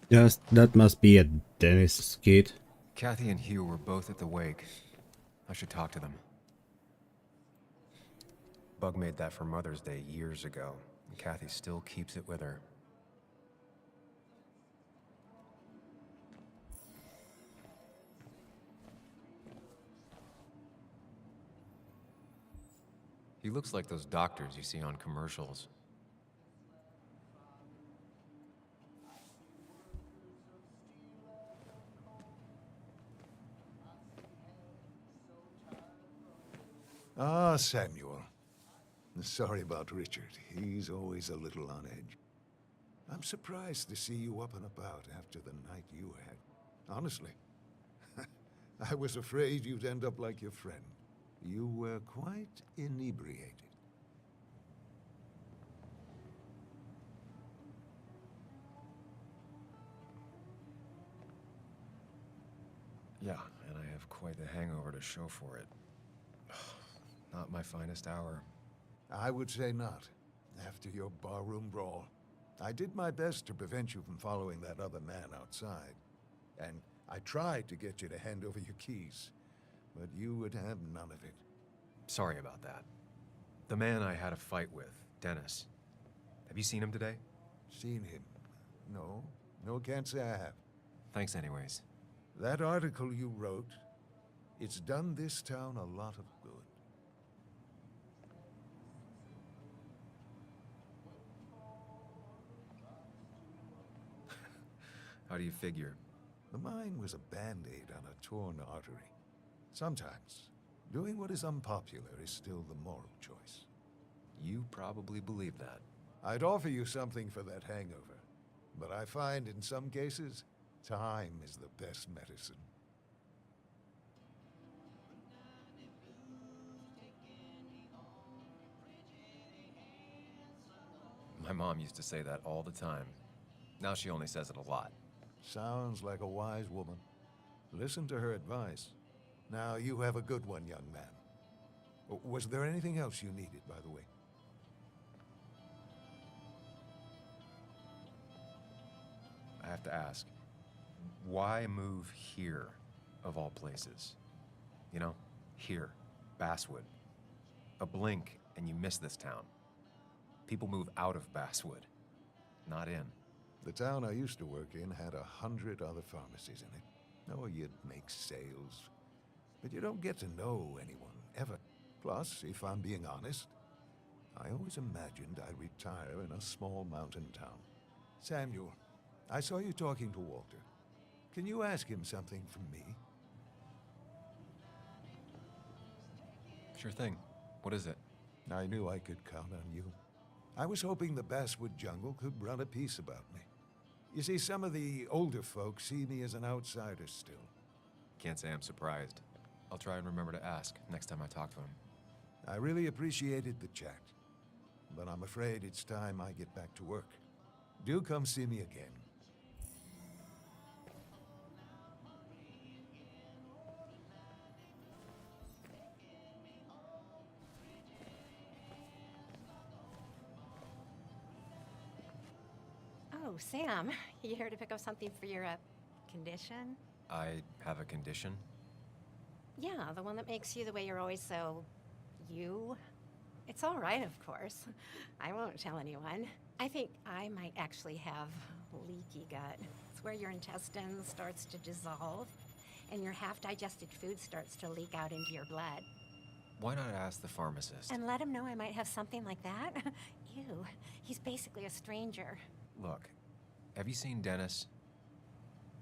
Yes, that must be a Dennis kid. Kathy and Hugh were both at the wake. I should talk to them. Bug made that for Mother's Day years ago, and Kathy still keeps it with her. He looks like those doctors you see on commercials. Ah, Samuel. Sorry about Richard. He's always a little on edge. I'm surprised to see you up and about after the night you had. Honestly. I was afraid you'd end up like your friend. You were quite inebriated. Yeah, and I have quite the hangover to show for it. Not my finest hour. I would say not, after your barroom brawl. I did my best to prevent you from following that other man outside. And I tried to get you to hand over your keys, but you would have none of it. Sorry about that. The man I had a fight with, Dennis. Have you seen him today? Seen him? No. No, can't say I have. Thanks anyways. That article you wrote, it's done this town a lot of good. How do you figure? The mine was a band-aid on a torn artery. Sometimes, doing what is unpopular is still the moral choice. You probably believe that. I'd offer you something for that hangover, but I find in some cases, time is the best medicine. My mom used to say that all the time. Now she only says it a lot. Sounds like a wise woman. Listen to her advice. Now, you have a good one, young man. Was there anything else you needed, by the way? I have to ask, why move here, of all places? You know, here, Basswood. A blink and you miss this town. People move out of Basswood, not in. The town I used to work in had 100 other pharmacies in it. Oh, you'd make sales. But you don't get to know anyone, ever. Plus, if I'm being honest, I always imagined I'd retire in a small mountain town. Samuel, I saw you talking to Walter. Can you ask him something from me? Sure thing. What is it? I knew I could count on you. I was hoping the Basswood jungle could run a piece about me. You see, some of the older folks see me as an outsider still. Can't say I'm surprised. I'll try and remember to ask next time I talk to him. I really appreciated the chat, but I'm afraid it's time I get back to work. Do come see me again. Oh, Sam, you here to pick up something for your, condition? I have a condition? Yeah, the one that makes you the way you're always so... you? It's all right, of course. I won't tell anyone. I think I might actually have leaky gut. It's where your intestine starts to dissolve, and your half-digested food starts to leak out into your blood. Why not ask the pharmacist? And let him know I might have something like that? Ew, he's basically a stranger. Look, have you seen Dennis?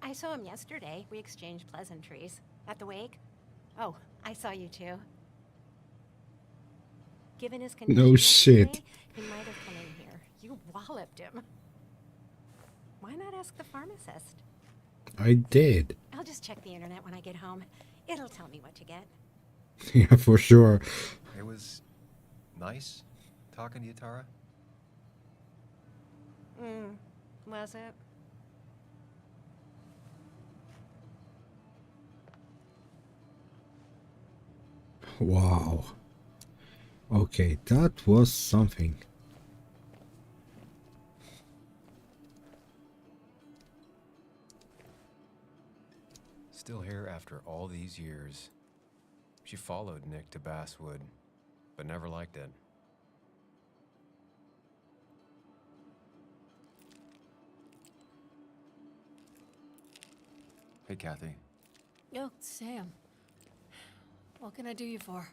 I saw him yesterday. We exchanged pleasantries. At the wake? Oh, I saw you too. Given his condition No shit. he might have come in here. You walloped him. Why not ask the pharmacist? I did. I'll just check the internet when I get home. It'll tell me what to get. Yeah, for sure. It was nice talking to you, Tara. Was it? Wow. Okay, that was something. Still here after all these years. She followed Nick to Basswood, but never liked it. Hey, Kathy. Oh, Sam. What can I do you for?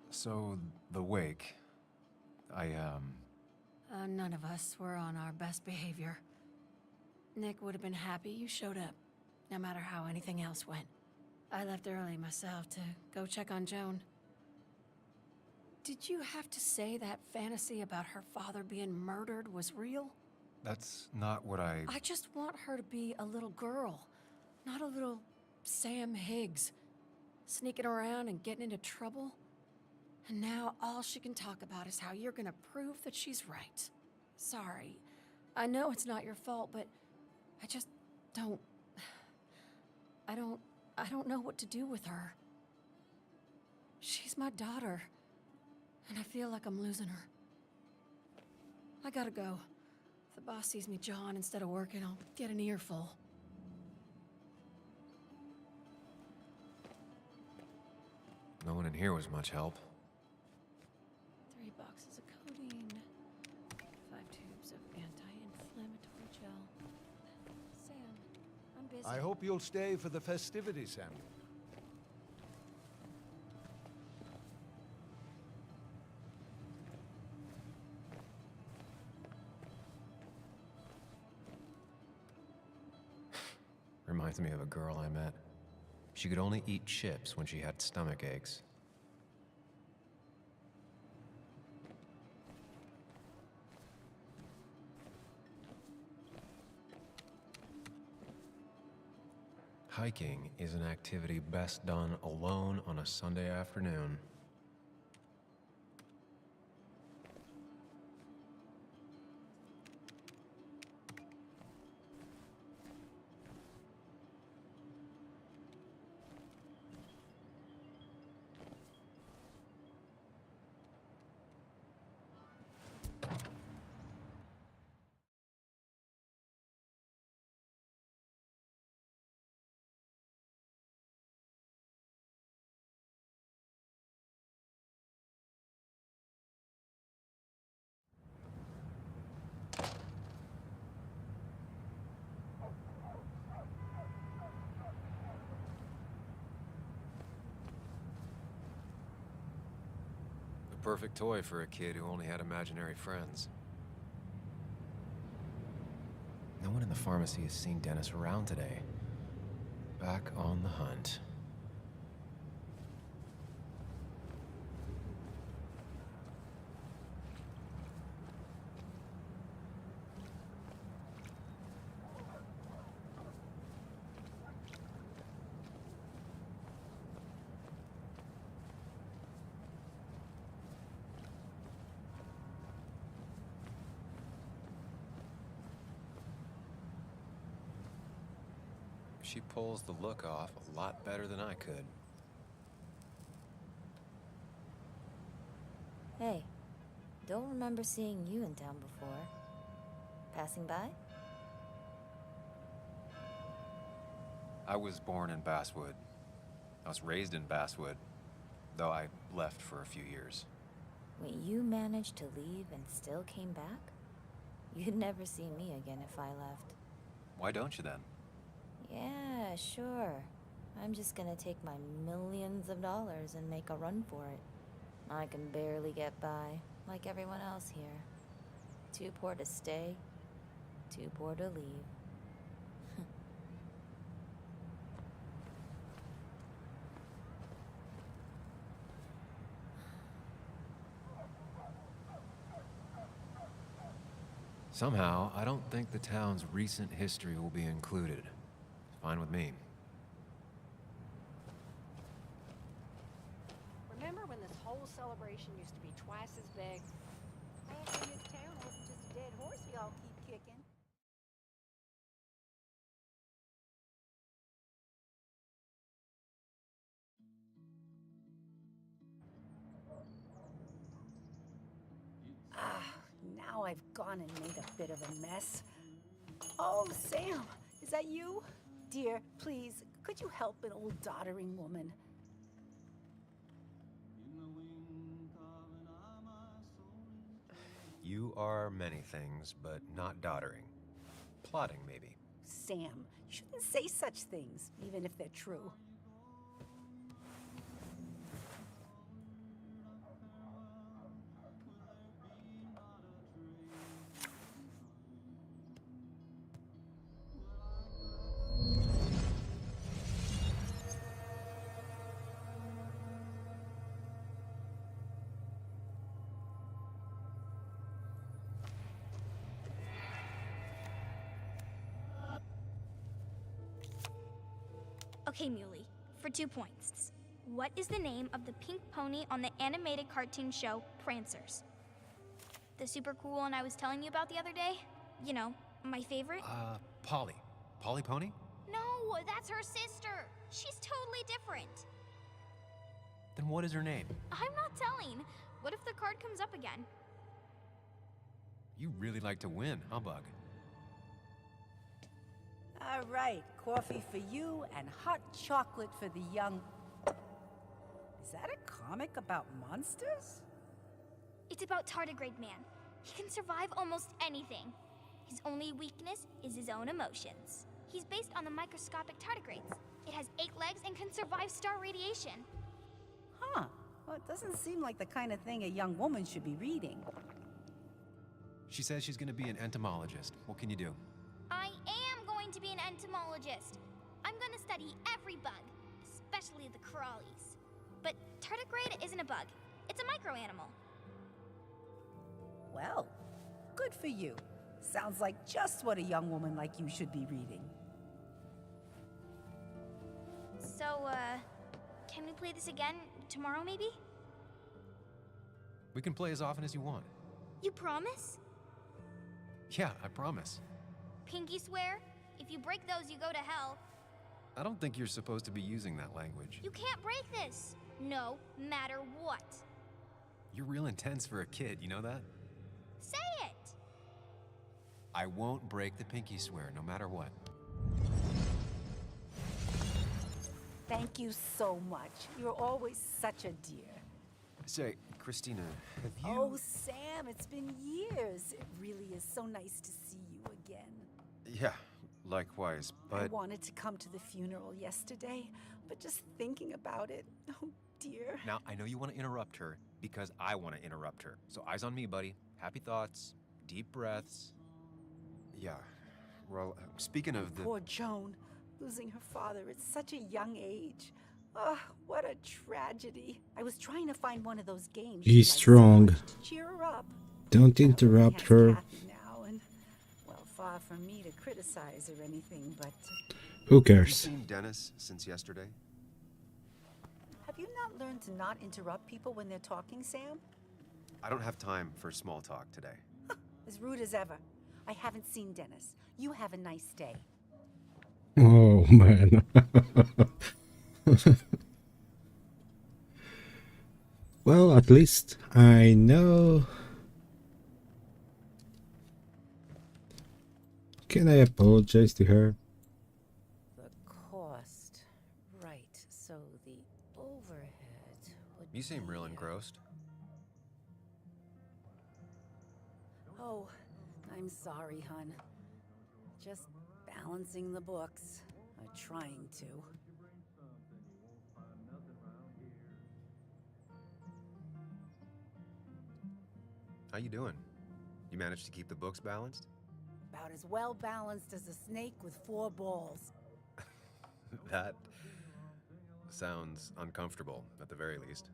So, the wake. None of us were on our best behavior. Nick would have been happy you showed up, no matter how anything else went. I left early myself to go check on Joan. Did you have to say that fantasy about her father being murdered was real? That's not what I just want her to be a little girl, not a little Sam Higgs, sneaking around and getting into trouble. And now all she can talk about is how you're gonna prove that she's right. Sorry. I know it's not your fault, but I just don't... I don't know what to do with her. She's my daughter, and I feel like I'm losing her. I gotta go. If the boss sees me jawing instead of working, I'll get an earful. No one in here was much help. 3 boxes of codeine, 5 tubes of anti-inflammatory gel. Sam, I'm busy. I hope you'll stay for the festivities, Samuel. Reminds me of a girl I met. She could only eat chips when she had stomach aches. Hiking is an activity best done alone on a Sunday afternoon. The perfect toy for a kid who only had imaginary friends. No one in the pharmacy has seen Dennis around today. Back on the hunt. She pulls the look off a lot better than I could. Hey, don't remember seeing you in town before. Passing by? I was born in Basswood. I was raised in Basswood, though I left for a few years. Wait, you managed to leave and still came back? You'd never see me again if I left. Why don't you then? Yeah, sure. I'm just gonna take my millions of dollars and make a run for it. I can barely get by, like everyone else here. Too poor to stay, too poor to leave. Somehow, I don't think the town's recent history will be included. Fine with me. Remember when this whole celebration used to be twice as big? Back when this town wasn't just a dead horse we all keep kicking. Now I've gone and made a bit of a mess. Oh, Sam, is that you? Dear, please, could you help an old doddering woman? You are many things, but not doddering. Plotting, maybe. Sam, you shouldn't say such things, even if they're true. Okay, Muley, for 2 points. What is the name of the pink pony on the animated cartoon show Prancers? The super cool one I was telling you about the other day? You know, my favorite? Polly. Polly Pony? No, that's her sister. She's totally different. Then what is her name? I'm not telling. What if the card comes up again? You really like to win, huh, Bug? All right, coffee for you and hot chocolate for the young... Is that a comic about monsters? It's about Tardigrade Man. He can survive almost anything. His only weakness is his own emotions. He's based on the microscopic tardigrades. It has 8 legs and can survive star radiation. Huh. Well, it doesn't seem like the kind of thing a young woman should be reading. She says she's gonna be an entomologist. What can you do? I am going to be an entomologist. I'm going to study every bug, especially the crawlies. But tardigrade isn't a bug. It's a microanimal. Well, good for you. Sounds like just what a young woman like you should be reading. So, can we play this again tomorrow, maybe? We can play as often as you want. You promise? Yeah, I promise. Pinky swear? If you break those, you go to hell. I don't think you're supposed to be using that language. You can't break this. No matter what. You're real intense for a kid, you know that? Say it! I won't break the pinky swear, no matter what. Thank you so much. You're always such a dear. Say, Christina, have you... Oh, Sam, it's been years. It really is so nice to see you again. Yeah, likewise, but... I wanted to come to the funeral yesterday, but just thinking about it, oh dear. Now, I know you want to interrupt her because I want to interrupt her. So eyes on me, buddy. Happy thoughts, deep breaths. Yeah, well, speaking of the... Poor Joan, losing her father at such a young age. Oh, what a tragedy. I was trying to find one of those games. She's strong. Cheer her up. Don't interrupt her. Now and, well, far from me to criticize or anything, but... Who Have you cares? seen Dennis since yesterday? Have you not learned to not interrupt people when they're talking, Sam? I don't have time for small talk today. As rude as ever. I haven't seen Dennis. You have a nice day. Oh, man. Well, at least I know. Can I apologize to her? The cost. Right, so the overhead would You seem be... real engrossed. Oh, I'm sorry, hun. Just balancing the books. Trying to. How you doing? You managed to keep the books balanced? About as well balanced as a snake with 4 balls. That sounds uncomfortable, at the very least.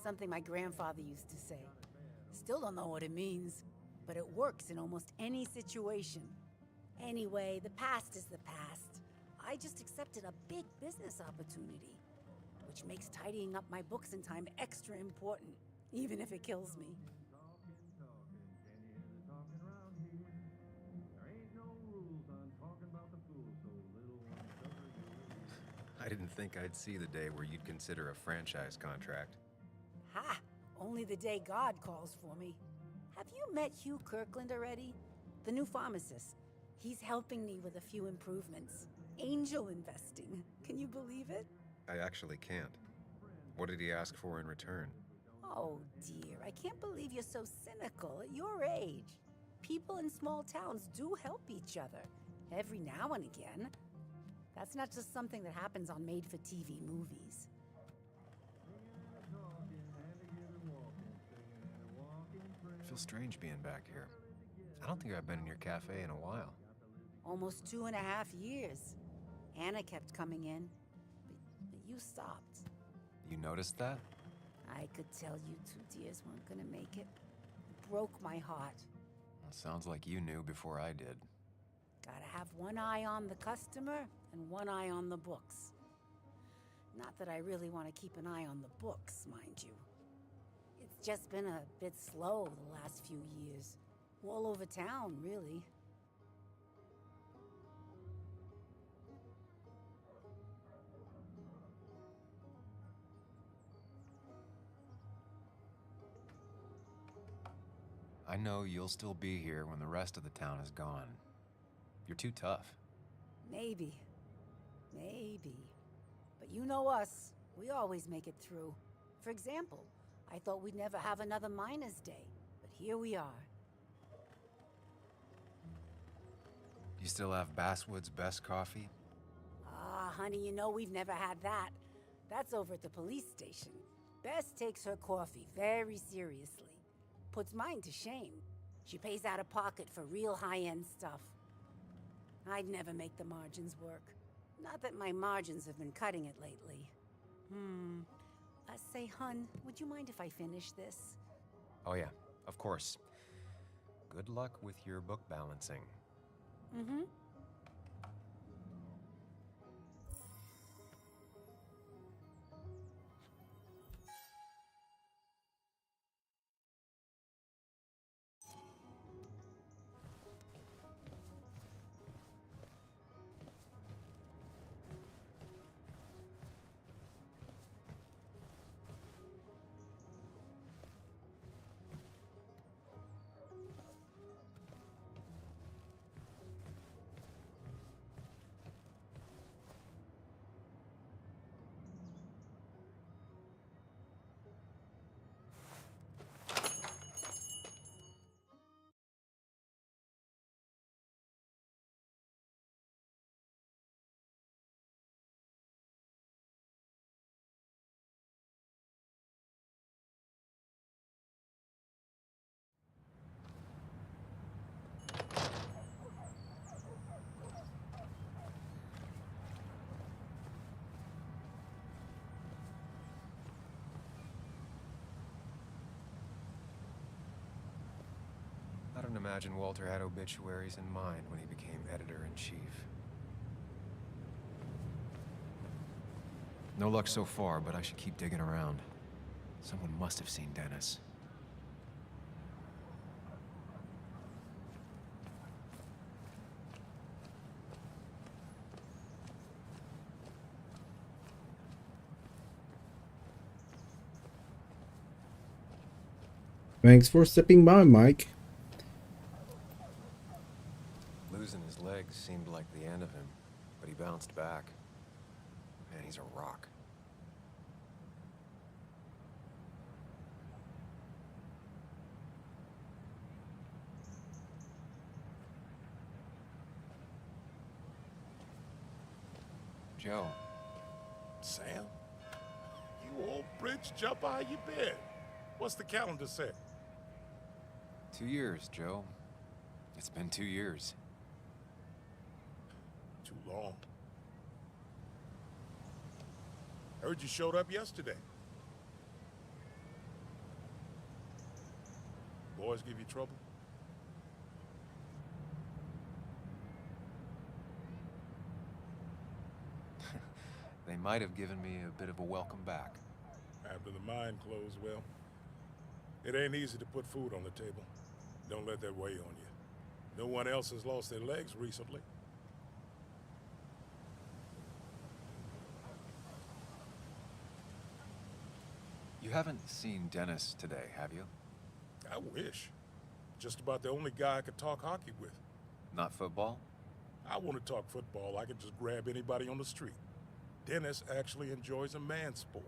Something my grandfather used to say. Still don't know what it means. but it works in almost any situation. Anyway, the past is the past. I just accepted a big business opportunity, which makes tidying up my books in time extra important, even if it kills me. I didn't think I'd see the day where you'd consider a franchise contract. Ha! Only the day God calls for me. Have you met Hugh Kirkland already? The new pharmacist. He's helping me with a few improvements. Angel investing. Can you believe it? I actually can't. What did he ask for in return? Oh dear, I can't believe you're so cynical at your age. People in small towns do help each other, every now and again. That's not just something that happens on made-for-TV movies. I feel strange being back here. I don't think I've been in your cafe in a while. Almost 2.5 years. Anna kept coming in, but you stopped. You noticed that? I could tell you two dears weren't gonna make it. It broke my heart. Well, sounds like you knew before I did. Gotta have one eye on the customer and one eye on the books. Not that I really want to keep an eye on the books, mind you. It's just been a bit slow the last few years. All over town, really. I know you'll still be here when the rest of the town is gone. You're too tough. Maybe. But you know us. We always make it through. For example, I thought we'd never have another Miners' Day, but here we are. You still have Basswood's best coffee? Ah, honey, you know we've never had that. That's over at the police station. Bess takes her coffee very seriously. Puts mine to shame. She pays out of pocket for real high-end stuff. I'd never make the margins work. Not that my margins have been cutting it lately. Say, hun, would you mind if I finish this? Oh yeah, of course. Good luck with your book balancing. Mm-hmm. I don't imagine Walter had obituaries in mind when he became editor-in-chief. No luck so far, but I should keep digging around. Someone must have seen Dennis. Thanks for stepping by, Mike. Losing his legs seemed like the end of him, but he bounced back. Man, he's a rock. Joe. Sam? You old bridge jumper, how you been? What's the calendar say? 2 years, Joe. It's been 2 years. Too long. Heard you showed up yesterday. Boys give you trouble? They might have given me a bit of a welcome back. After the mine closed, well, it ain't easy to put food on the table. Don't let that weigh on you. No one else has lost their legs recently. You haven't seen Dennis today, have you? I wish. Just about the only guy I could talk hockey with. Not football? I want to talk football. I can just grab anybody on the street. Dennis actually enjoys a man's sport.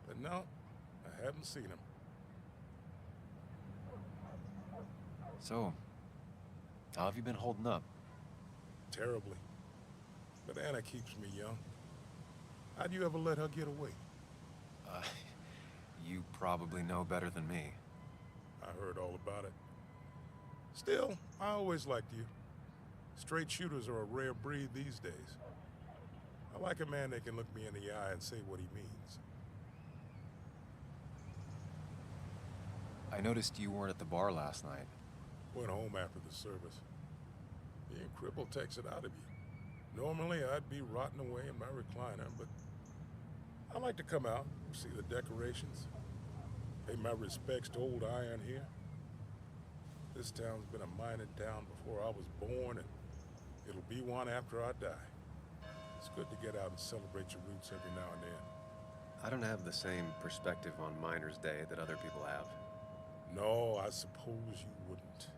But no, I haven't seen him. So, how have you been holding up? Terribly. But Anna keeps me young. How'd you ever let her get away? You probably know better than me. I heard all about it. Still, I always liked you. Straight shooters are a rare breed these days. I like a man that can look me in the eye and say what he means. I noticed you weren't at the bar last night. Went home after the service. Being crippled takes it out of you. Normally, I'd be rotting away in my recliner, but I like to come out, see the decorations, pay my respects to old Iron here. This town's been a mining town before I was born, and it'll be one after I die. It's good to get out and celebrate your roots every now and then. I don't have the same perspective on Miners' Day that other people have. No, I suppose you wouldn't.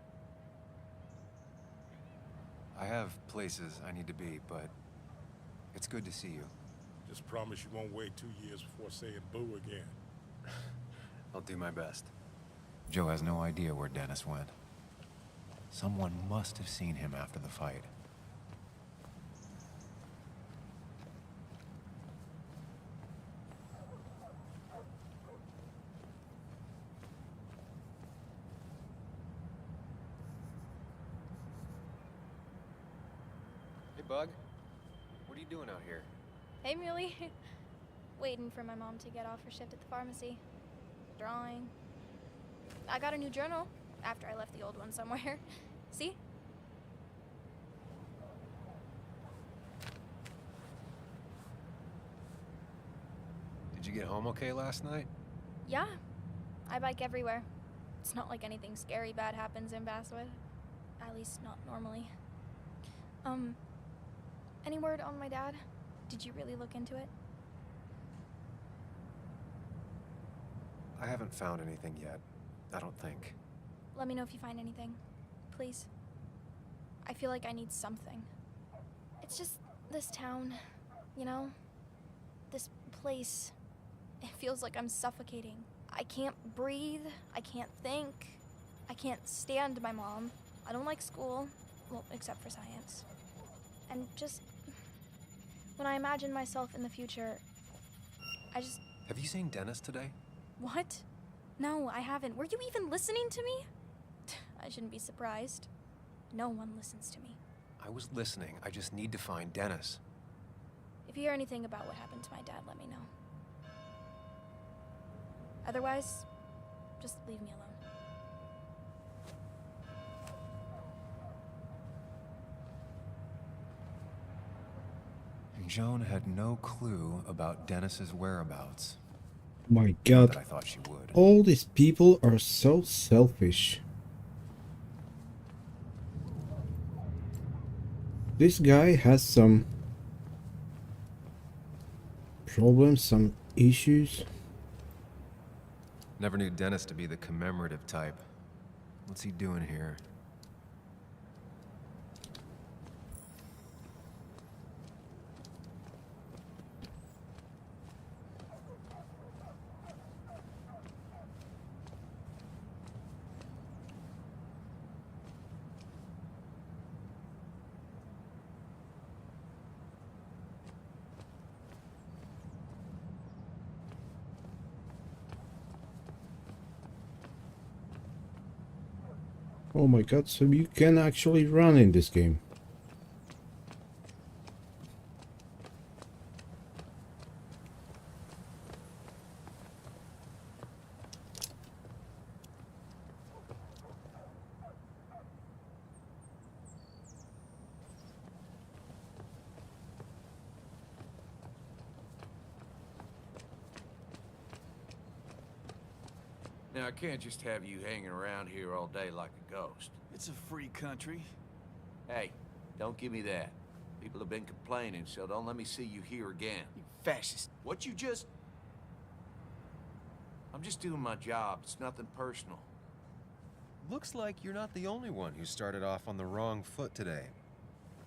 I have places I need to be, but it's good to see you. Just promise you won't wait 2 years before saying boo again. I'll do my best. Joe has no idea where Dennis went. Someone must have seen him after the fight. Hey, Bug. What are you doing out here? Hey, Muley. Waiting for my mom to get off her shift at the pharmacy. Drawing. I got a new journal after I left the old one somewhere. See? Did you get home okay last night? Yeah. I bike everywhere. It's not like anything scary bad happens in Basswood. At least not normally. Any word on my dad? Did you really look into it? I haven't found anything yet. I don't think. Let me know if you find anything. Please. I feel like I need something. It's just this town, you know? This place. It feels like I'm suffocating. I can't breathe. I can't think. I can't stand my mom. I don't like school. Well, except for science. And just... when I imagine myself in the future, I just... Have you seen Dennis today? What? No, I haven't. Were you even listening to me? I shouldn't be surprised. No one listens to me. I was listening. I just need to find Dennis. If you hear anything about what happened to my dad, let me know. Otherwise, just leave me alone. Joan had no clue about Dennis's whereabouts. My god. But I thought she would. All these people are so selfish. This guy has some problems, some issues. Never knew Dennis to be the commemorative type. What's he doing here? Oh my god, so you can actually run in this game. Now, I can't just have you hanging around here all day like a ghost. It's a free country. Hey, don't give me that. People have been complaining, so don't let me see you here again. You fascist. What you just... I'm just doing my job. It's nothing personal. Looks like you're not the only one who started off on the wrong foot today.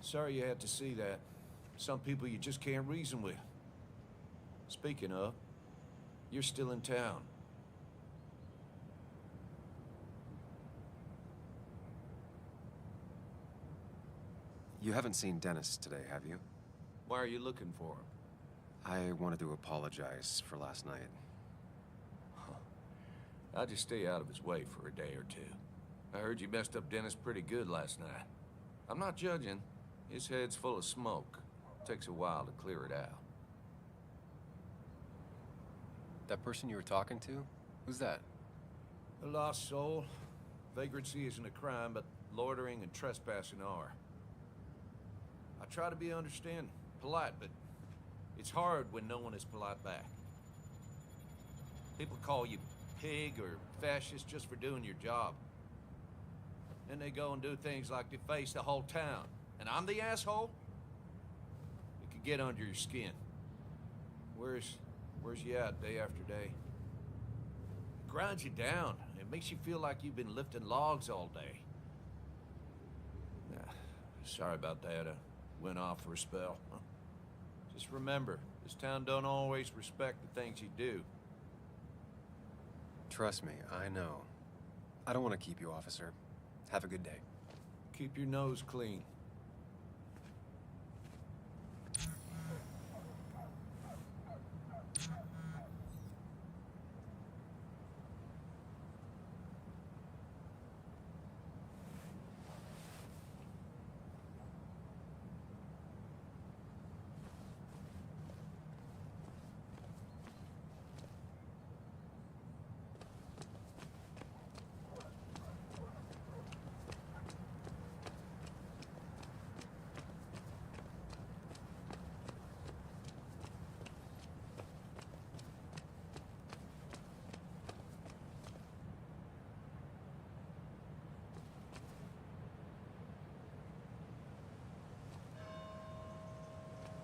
Sorry you had to see that. Some people you just can't reason with. Speaking of, you're still in town. You haven't seen Dennis today, have you? Why are you looking for him? I wanted to apologize for last night. I'll just stay out of his way for a day or two. I heard you messed up Dennis pretty good last night. I'm not judging. His head's full of smoke. Takes a while to clear it out. That person you were talking to? Who's that? A lost soul. Vagrancy isn't a crime, but loitering and trespassing are. I try to be understanding, polite, but it's hard when no one is polite back. People call you pig or fascist just for doing your job. Then they go and do things like deface the whole town. And I'm the asshole? It could get under your skin. Where's you at day after day? It grinds you down. It makes you feel like you've been lifting logs all day. Sorry about that. I went off for a spell. Just remember, this town don't always respect the things you do. Trust me, I know. I don't want to keep you, officer. Have a good day. Keep your nose clean.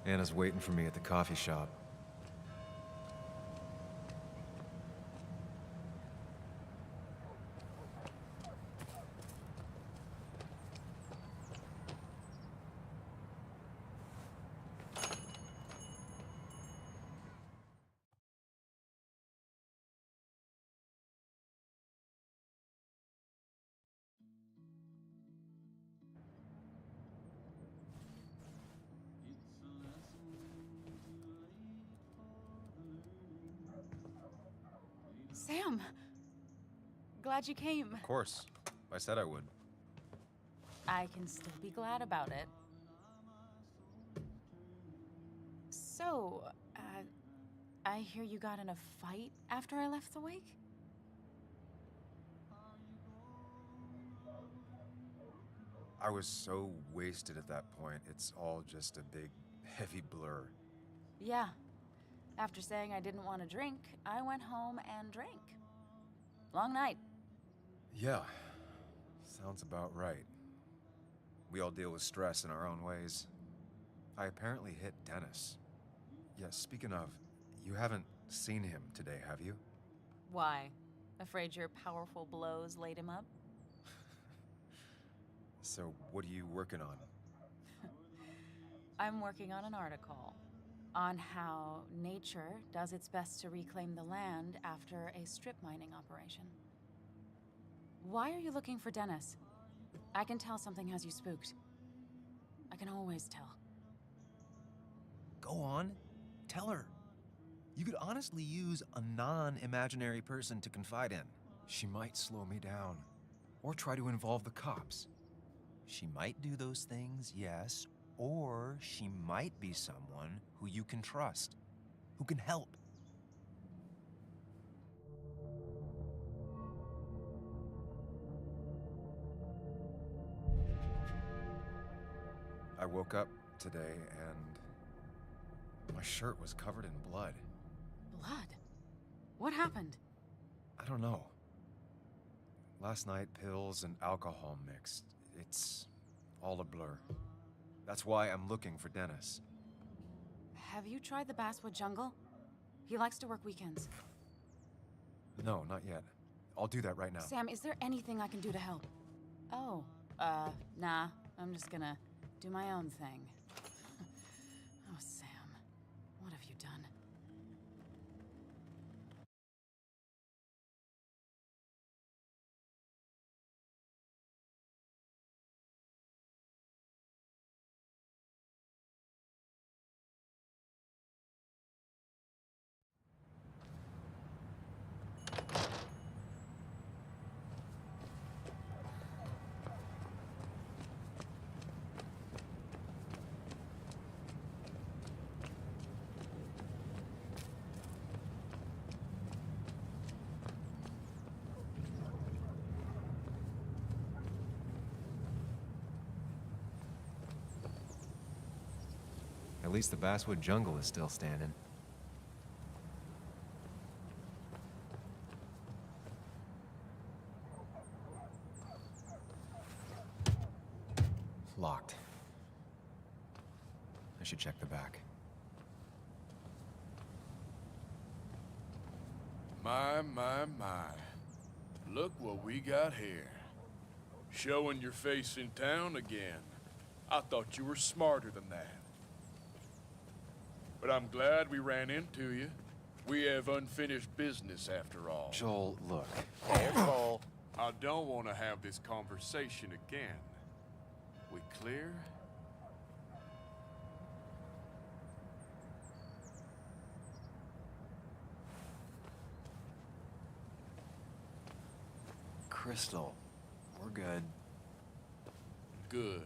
Anna's waiting for me at the coffee shop. Sam! Glad you came. Of course. I said I would. I can still be glad about it. So, I hear you got in a fight after I left the wake? I was so wasted at that point, it's all just a big, heavy blur. Yeah. After saying I didn't want to drink, I went home and drank. Long night. Yeah, sounds about right. We all deal with stress in our own ways. I apparently hit Dennis. Yeah, speaking of, you haven't seen him today, have you? Why? Afraid your powerful blows laid him up? So, what are you working on? I'm working on an article on how nature does its best to reclaim the land after a strip mining operation. Why are you looking for Dennis? I can tell something has you spooked. I can always tell. Go on. Tell her. You could honestly use a non-imaginary person to confide in. She might slow me down. Or try to involve the cops. She might do those things, yes. Or she might be someone who you can trust. Who can help. I woke up today and my shirt was covered in blood. Blood? What happened? I don't know. Last night, pills and alcohol mixed. It's all a blur. That's why I'm looking for Dennis. Have you tried the Basswood Jungle? He likes to work weekends. No, not yet. I'll do that right now. Sam, is there anything I can do to help? Oh, nah. I'm just gonna do my own thing. Oh, Sam. What have you done? At least the Basswood Jungle is still standing. Locked. I should check the back. My. Look what we got here. Showing your face in town again. I thought you were smarter than that. But I'm glad we ran into you. We have unfinished business after all. Joel, look. Careful. I don't want to have this conversation again. We clear? Crystal, we're good. Good.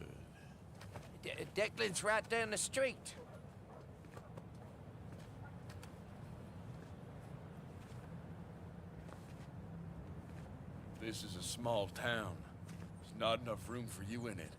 Declan's right down the street. This is a small town. There's not enough room for you in it.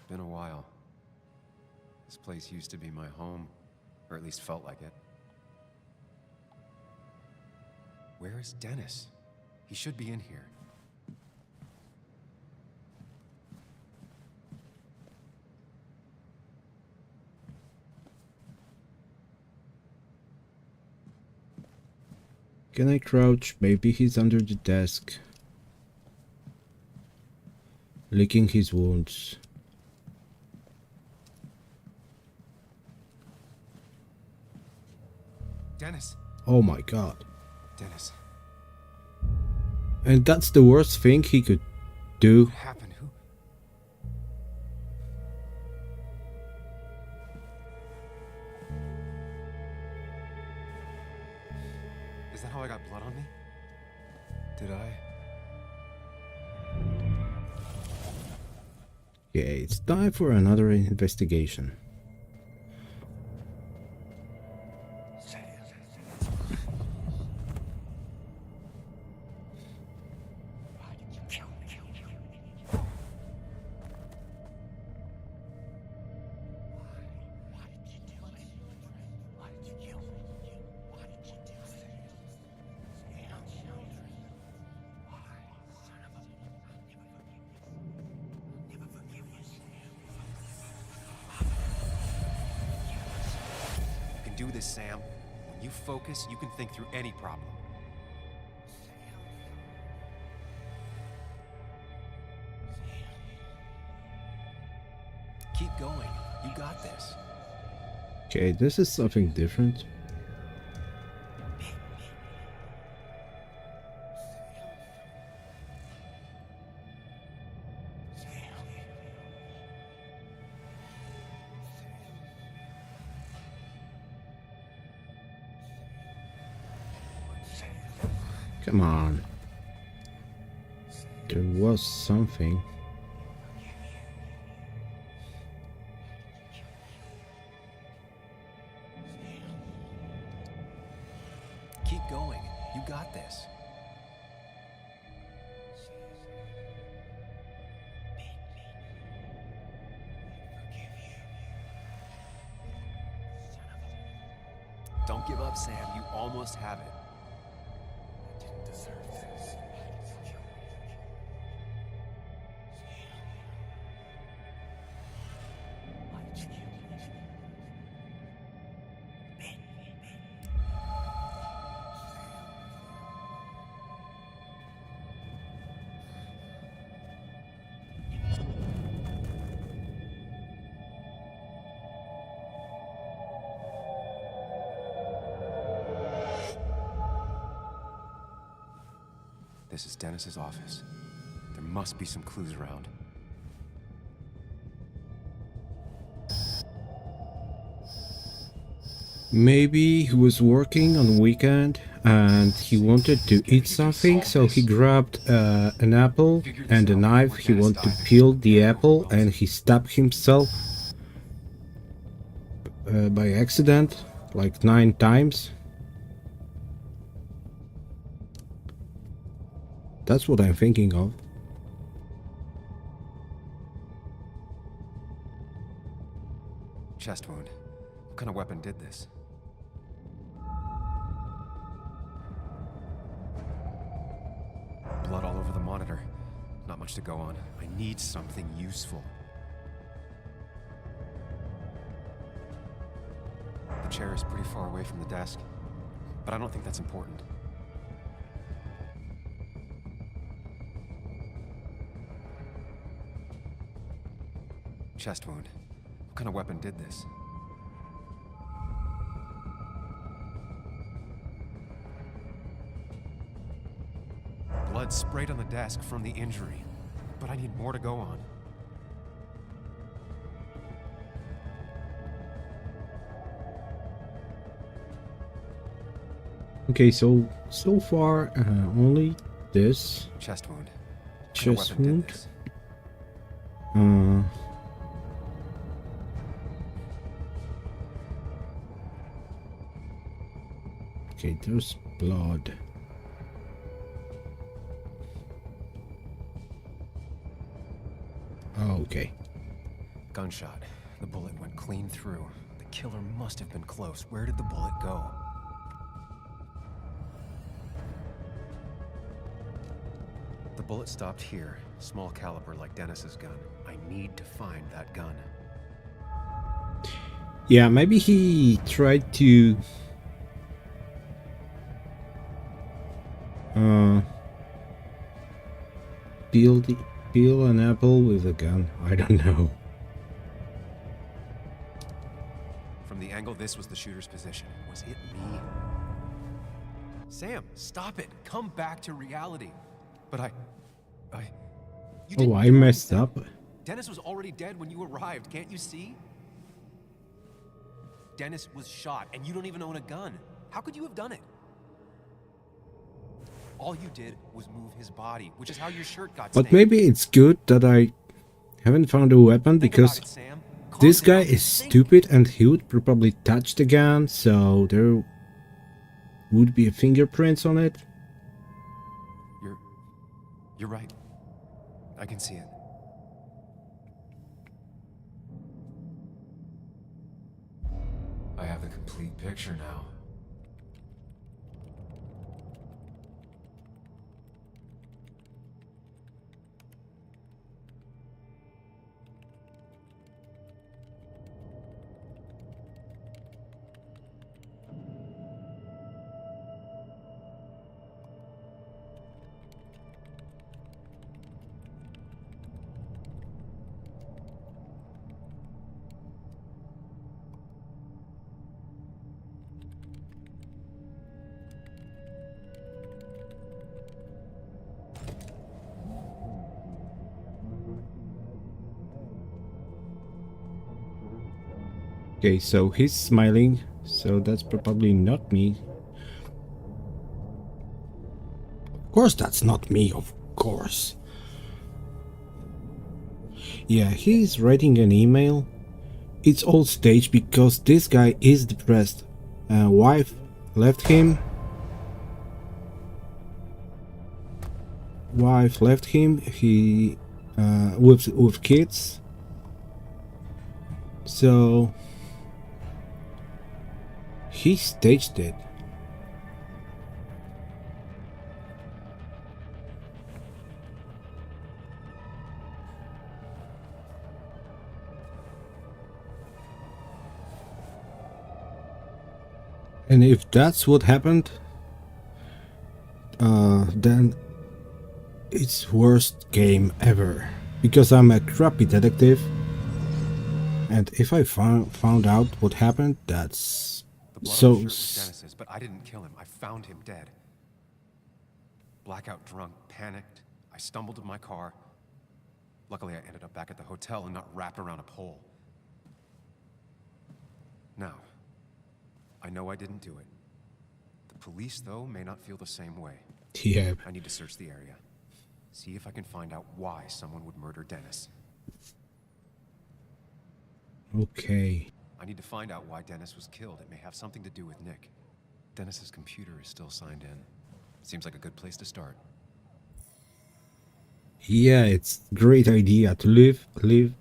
Been a while. This place used to be my home, or at least felt like it. Where is Dennis? He should be in here. Can I crouch? Maybe he's under the desk. Licking his wounds. Dennis. Oh my god. Dennis. And that's the worst thing he could do. What happened? Who? Is that how I got blood on me? Did I? Okay, it's time for another investigation. Do this, Sam. When you focus, you can think through any problem. Keep going. You got this. Okay, this is something different. Come on. There was something. Keep going. You got this. Don't give up, Sam. You almost have it. I didn't deserve this. This is Dennis's office. There must be some clues around. Maybe he was working on the weekend and he wanted to eat something, so he grabbed an apple and a knife. He wanted to peel the apple and he stabbed himself by accident, like 9 times. That's what I'm thinking of. Chest wound. What kind of weapon did this? Blood all over the monitor. Not much to go on. I need something useful. The chair is pretty far away from the desk, but I don't think that's important. Chest wound. What kind of weapon did this? Blood sprayed on the desk from the injury, but I need more to go on. Okay, so far only this chest wound. Chest wound. Okay, there's blood. Oh, okay. Gunshot. The bullet went clean through. The killer must have been close. Where did the bullet go? The bullet stopped here. Small caliber like Dennis's gun. I need to find that gun. Yeah, maybe he tried to peel an apple with a gun. I don't know. From the angle this was the shooter's position. Was it me? Sam, stop it. Come back to reality. But Oh, I messed up. Dennis was already dead when you arrived. Can't you see? Dennis was shot, and you don't even own a gun. How could you have done it? All you did was move his body, which is how your shirt got stained. But maybe it's good that I haven't found a weapon, because this guy is stupid and he would probably touch the gun, so there would be fingerprints on it. You're right. I can see it. I have the complete picture now. Okay, so he's smiling, so that's probably not me. course that's not me, of course. Yeah, he's writing an email. It's all staged because this guy is depressed. Wife left him. Wife left him. He with kids. So he staged it. And if that's what happened, then it's worst game ever. Because I'm a crappy detective, and if I found out what happened, that's The blood so. on the shirt was Dennis's, but I didn't kill him. I found him dead. Blackout drunk, panicked. I stumbled to my car. Luckily, I ended up back at the hotel and not wrapped around a pole. Now, I know I didn't do it. The police, though, may not feel the same way. Yeah. I need to search the area. See if I can find out why someone would murder Dennis. Okay. I need to find out why Dennis was killed. It may have something to do with Nick. Dennis's computer is still signed in. Seems like a good place to start. Yeah, it's great idea to leave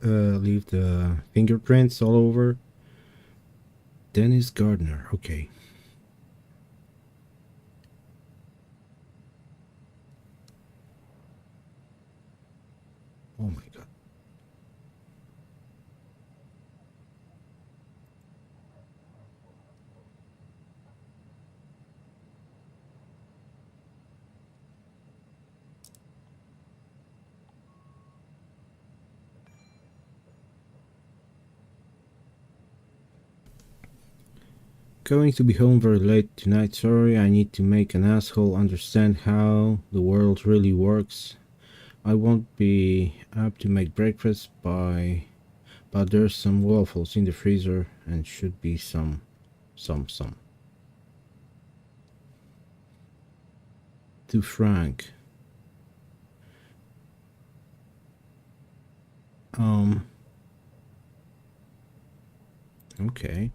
the fingerprints all over. Dennis Gardner. Okay. Oh my god. Going to be home very late tonight. Sorry, I need to make an asshole understand how the world really works. I won't be up to make breakfast but there's some waffles in the freezer and should be some. To Frank. Okay.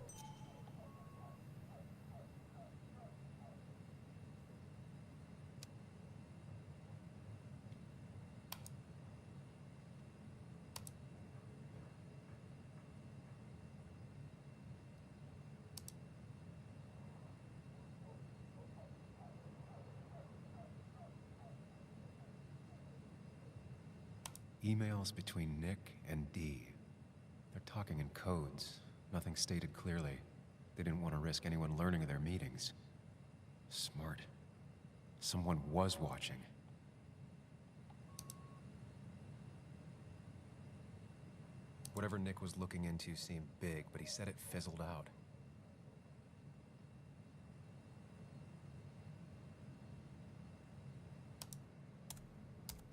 Emails between Nick and Dee. They're talking in codes. Nothing stated clearly. They didn't want to risk anyone learning of their meetings. Smart. Someone was watching. Whatever Nick was looking into seemed big, but he said it fizzled out.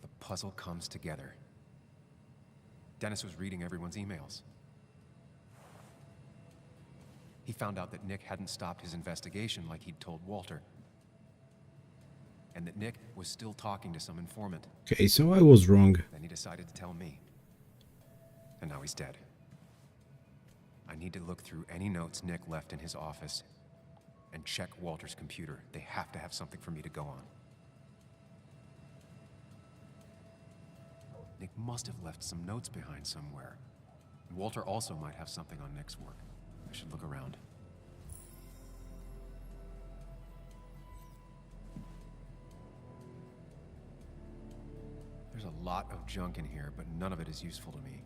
The puzzle comes together. Dennis was reading everyone's emails. He found out that Nick hadn't stopped his investigation like he'd told Walter. And that Nick was still talking to some informant. Okay, so I was wrong. Then he decided to tell me. And now he's dead. I need to look through any notes Nick left in his office and check Walter's computer. They have to have something for me to go on. Nick must have left some notes behind somewhere. Walter also might have something on Nick's work. I should look around. There's a lot of junk in here, but none of it is useful to me.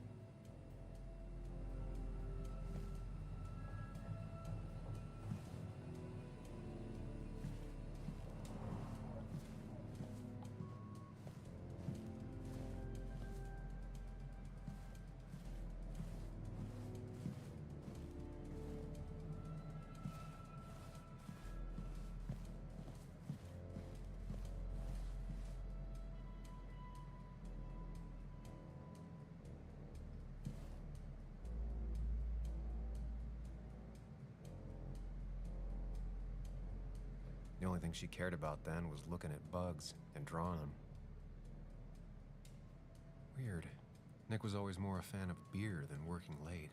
The only thing she cared about then was looking at bugs and drawing them. Weird. Nick was always more a fan of beer than working late.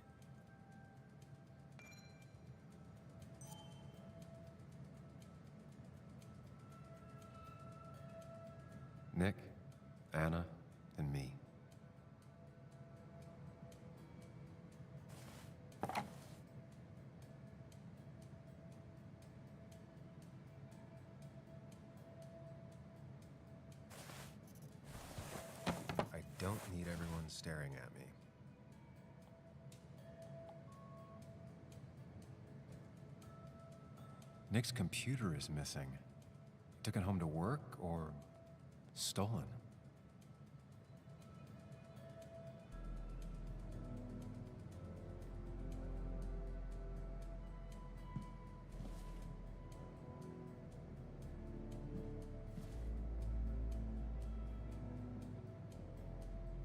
Nick, Anna, and me. I don't need everyone staring at me. Nick's computer is missing. Took it home to work or stolen?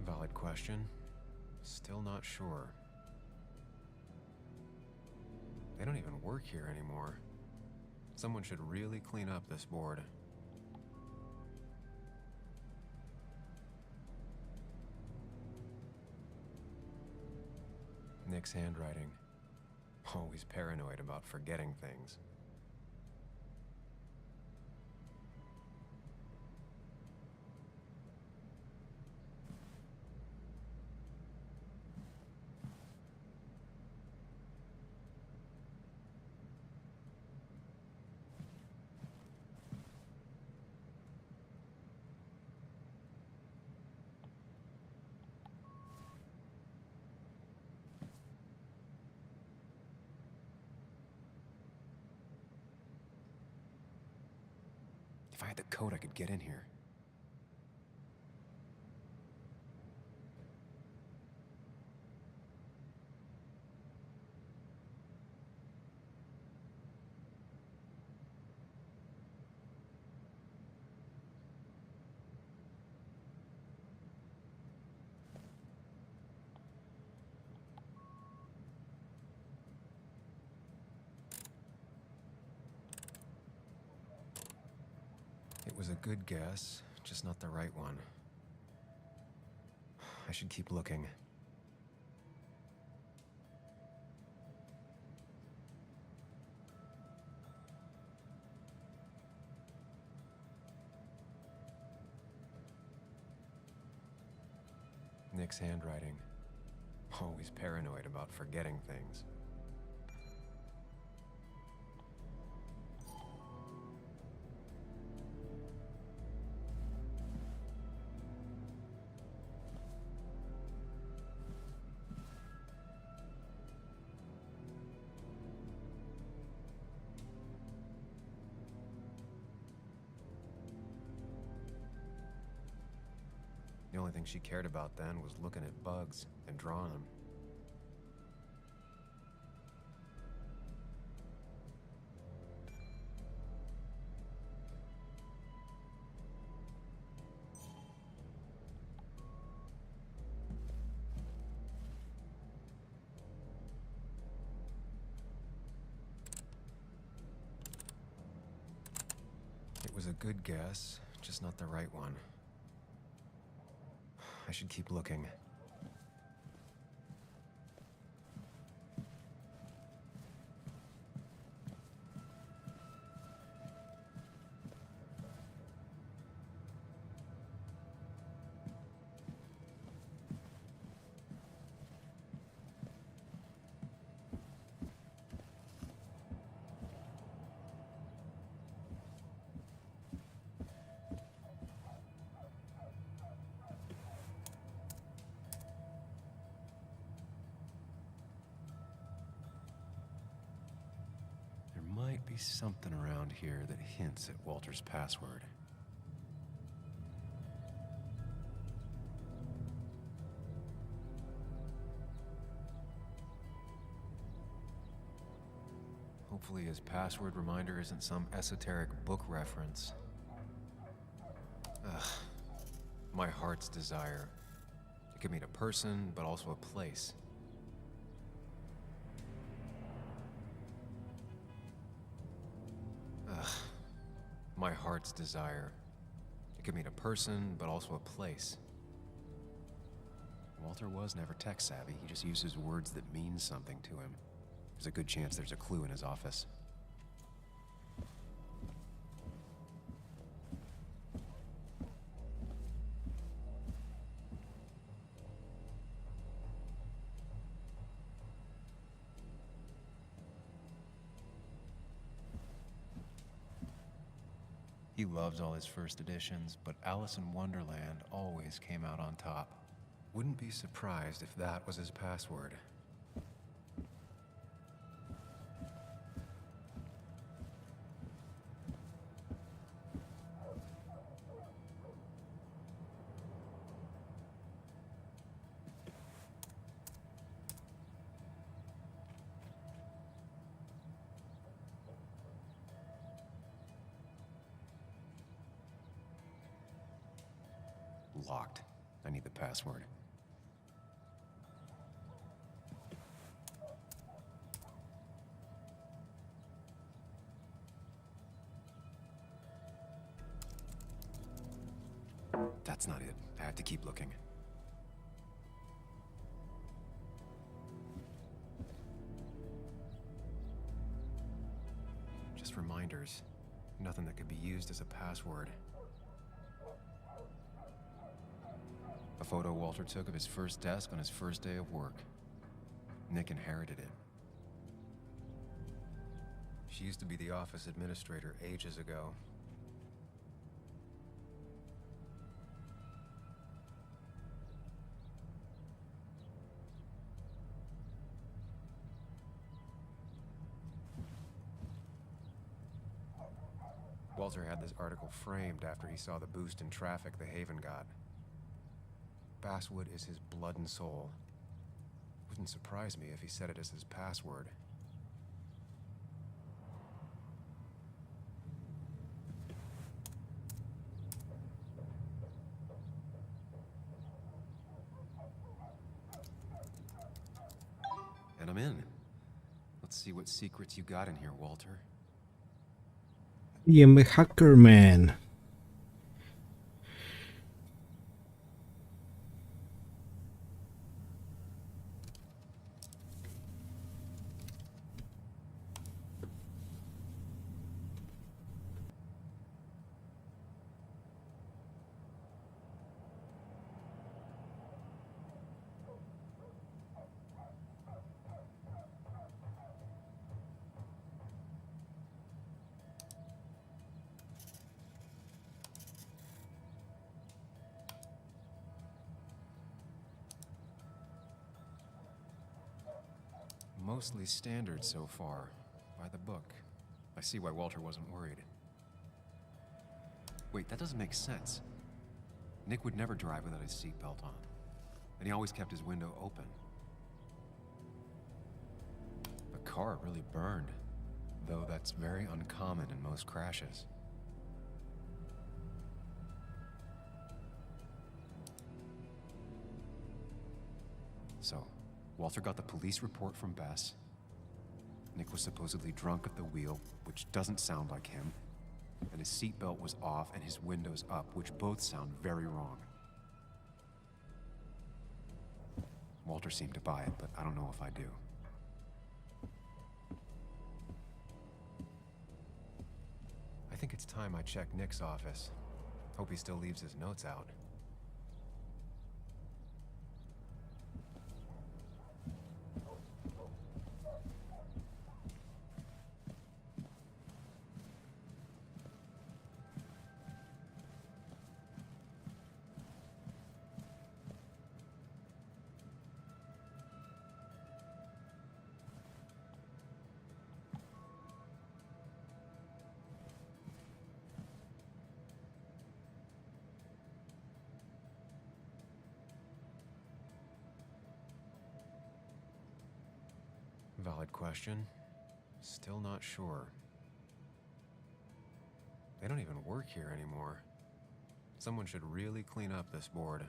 Valid question. Still not sure. They don't even work here anymore. Someone should really clean up this board. Nick's handwriting. Always paranoid about forgetting things. If I had the code, I could get in here. It was a good guess, just not the right one. I should keep looking. Nick's handwriting. Always paranoid about forgetting things. The only thing she cared about then was looking at bugs and drawing them. It was a good guess, just not the right one. I should keep looking. Might be something around here that hints at Walter's password. Hopefully his password reminder isn't some esoteric book reference. Ugh. My heart's desire. It could mean a person, but also a place. My heart's desire. It could mean a person, but also a place. Walter was never tech savvy. He just uses words that mean something to him. There's a good chance there's a clue in his office. He loves all his first editions, but Alice in Wonderland always came out on top. Wouldn't be surprised if that was his password. Locked. I need the password. That's not it. I have to keep looking. Just reminders. Nothing that could be used as a password. A photo Walter took of his first desk on his first day of work. Nick inherited it. She used to be the office administrator ages ago. Walter had this article framed after he saw the boost in traffic the Haven got. Basswood is his blood and soul. Wouldn't surprise me if he said it as his password. And I'm in. Let's see what secrets you got in here, Walter. I am a hacker man. Mostly standard so far, by the book. I see why Walter wasn't worried. Wait, that doesn't make sense. Nick would never drive without his seatbelt on, and he always kept his window open. The car really burned, though that's very uncommon in most crashes. So, Walter got the police report from Bess. Nick was supposedly drunk at the wheel, which doesn't sound like him. And his seatbelt was off and his windows up, which both sound very wrong. Walter seemed to buy it, but I don't know if I do. I think it's time I check Nick's office. Hope he still leaves his notes out. Valid question. Still not sure. They don't even work here anymore. Someone should really clean up this board.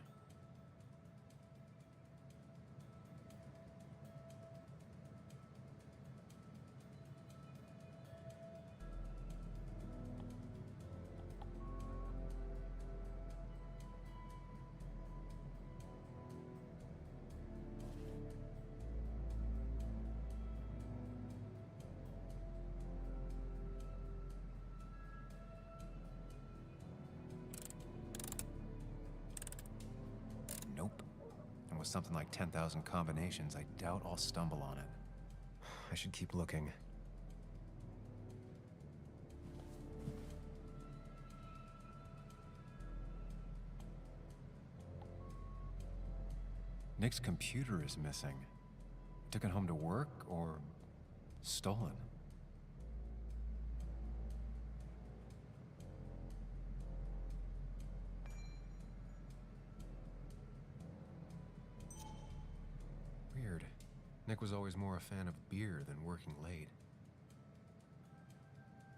with something like 10,000 combinations, I doubt I'll stumble on it. I should keep looking. Nick's computer is missing. Took it home to work or stolen? Weird. Nick was always more a fan of beer than working late.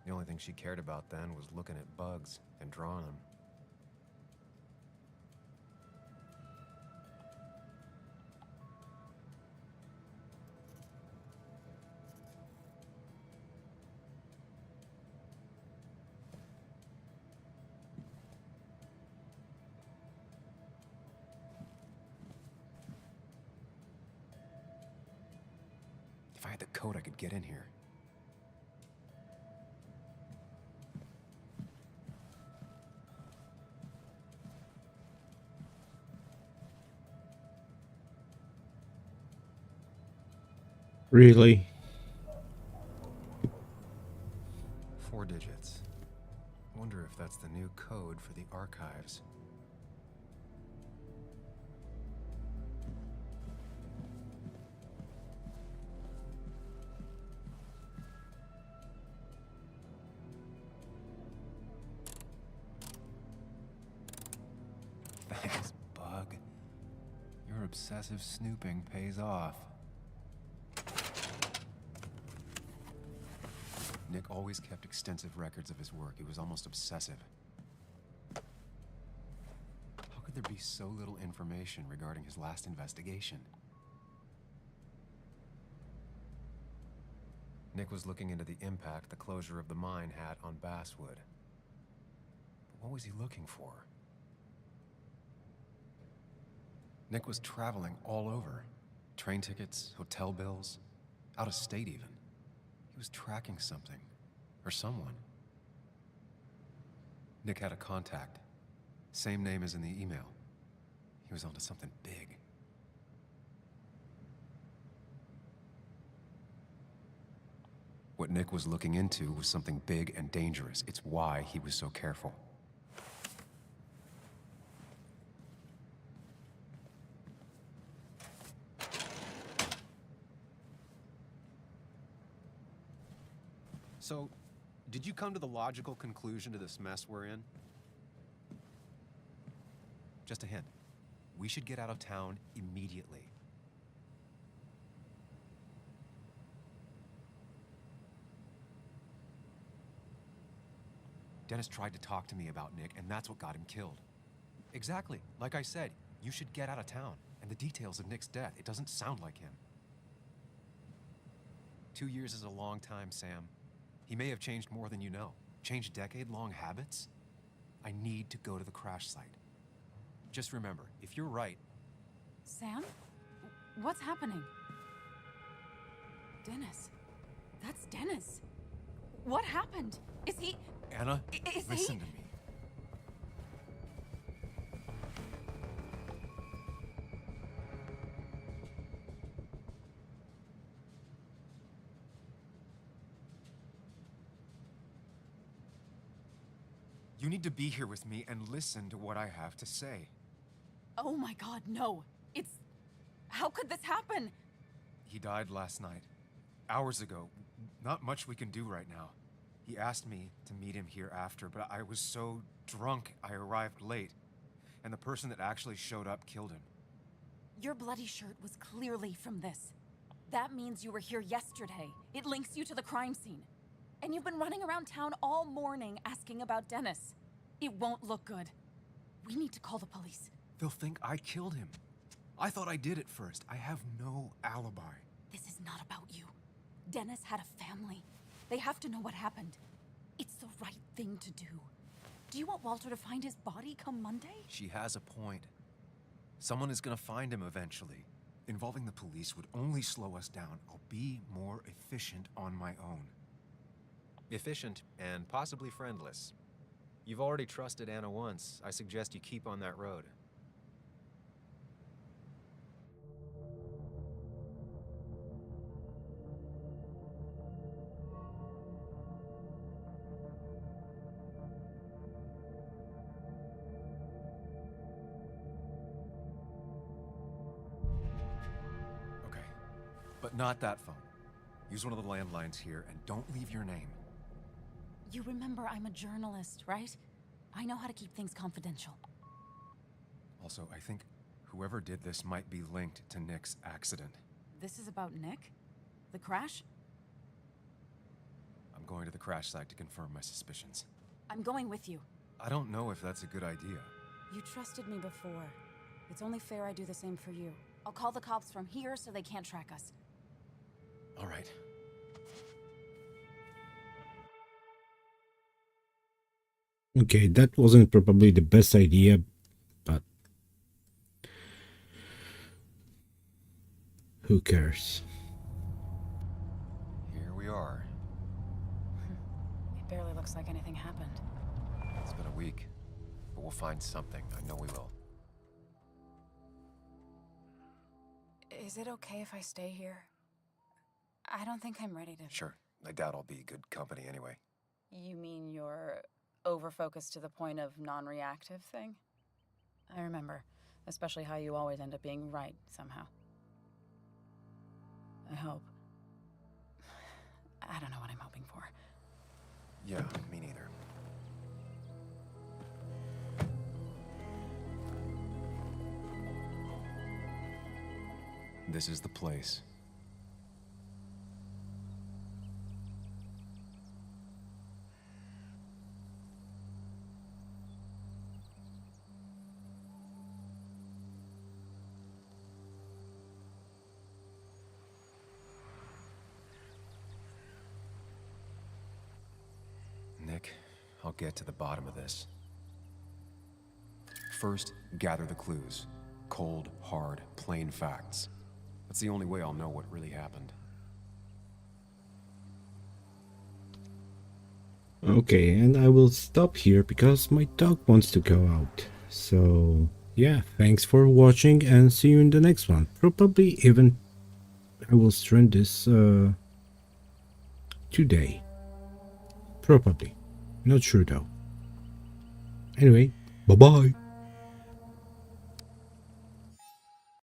The only thing she cared about then was looking at bugs and drawing them. If I had the code, I could get in here. Really? 4 digits. Wonder if that's the new code for the archives. Thanks, Bug. Your obsessive snooping pays off. Nick always kept extensive records of his work. He was almost obsessive. How could there be so little information regarding his last investigation? Nick was looking into the impact the closure of the mine had on Basswood. But what was he looking for? Nick was traveling all over. Train tickets, hotel bills, out of state even. He was tracking something, or someone. Nick had a contact. Same name as in the email. He was onto something big. What Nick was looking into was something big and dangerous. It's why he was so careful. So, did you come to the logical conclusion to this mess we're in? Just a hint. We should get out of town immediately. Dennis tried to talk to me about Nick, and that's what got him killed. Exactly. Like I said, you should get out of town. And the details of Nick's death, it doesn't sound like him. 2 years is a long time, Sam. He may have changed more than you know. Changed decade-long habits? I need to go to the crash site. Just remember, if you're right... Sam? What's happening? Dennis. That's Dennis. What happened? Is he... Anna, Is listen he... to me. You need to be here with me and listen to what I have to say. Oh my God, no. It's... How could this happen? He died last night. Hours ago. Not much we can do right now. He asked me to meet him here after, but I was so drunk I arrived late. And the person that actually showed up killed him. Your bloody shirt was clearly from this. That means you were here yesterday. It links you to the crime scene. And you've been running around town all morning asking about Dennis. It won't look good. We need to call the police. They'll think I killed him. I thought I did at first. I have no alibi. This is not about you. Dennis had a family. They have to know what happened. It's the right thing to do. Do you want Walter to find his body come Monday? She has a point. Someone is gonna find him eventually. Involving the police would only slow us down. I'll be more efficient on my own. Efficient and possibly friendless. You've already trusted Anna once. I suggest you keep on that road. but not that phone. Use one of the landlines here and don't leave your name. You remember I'm a journalist, right? I know how to keep things confidential. Also, I think whoever did this might be linked to Nick's accident. This is about Nick? The crash? I'm going to the crash site to confirm my suspicions. I'm going with you. I don't know if that's a good idea. You trusted me before. It's only fair I do the same for you. I'll call the cops from here so they can't track us. All right. Okay, that wasn't probably the best idea, but who cares? Here we are. It barely looks like anything happened. It's been a week, but we'll find something. I know we will. Is it okay if I stay here? I don't think I'm ready to... Sure. I doubt I'll be good company anyway. You mean you're over-focused to the point of non-reactive thing? I remember, especially how you always end up being right somehow. I hope. I don't know what I'm hoping for. Yeah, me neither. This is the place. Nick, I'll get to the bottom of this. First, gather the clues. Cold, hard, plain facts. That's the only way I'll know what really happened. Okay, and I will stop here because my dog wants to go out. So, yeah, thanks for watching and see you in the next one. Probably even I will stream this today. Probably. Not sure though. Anyway, bye-bye.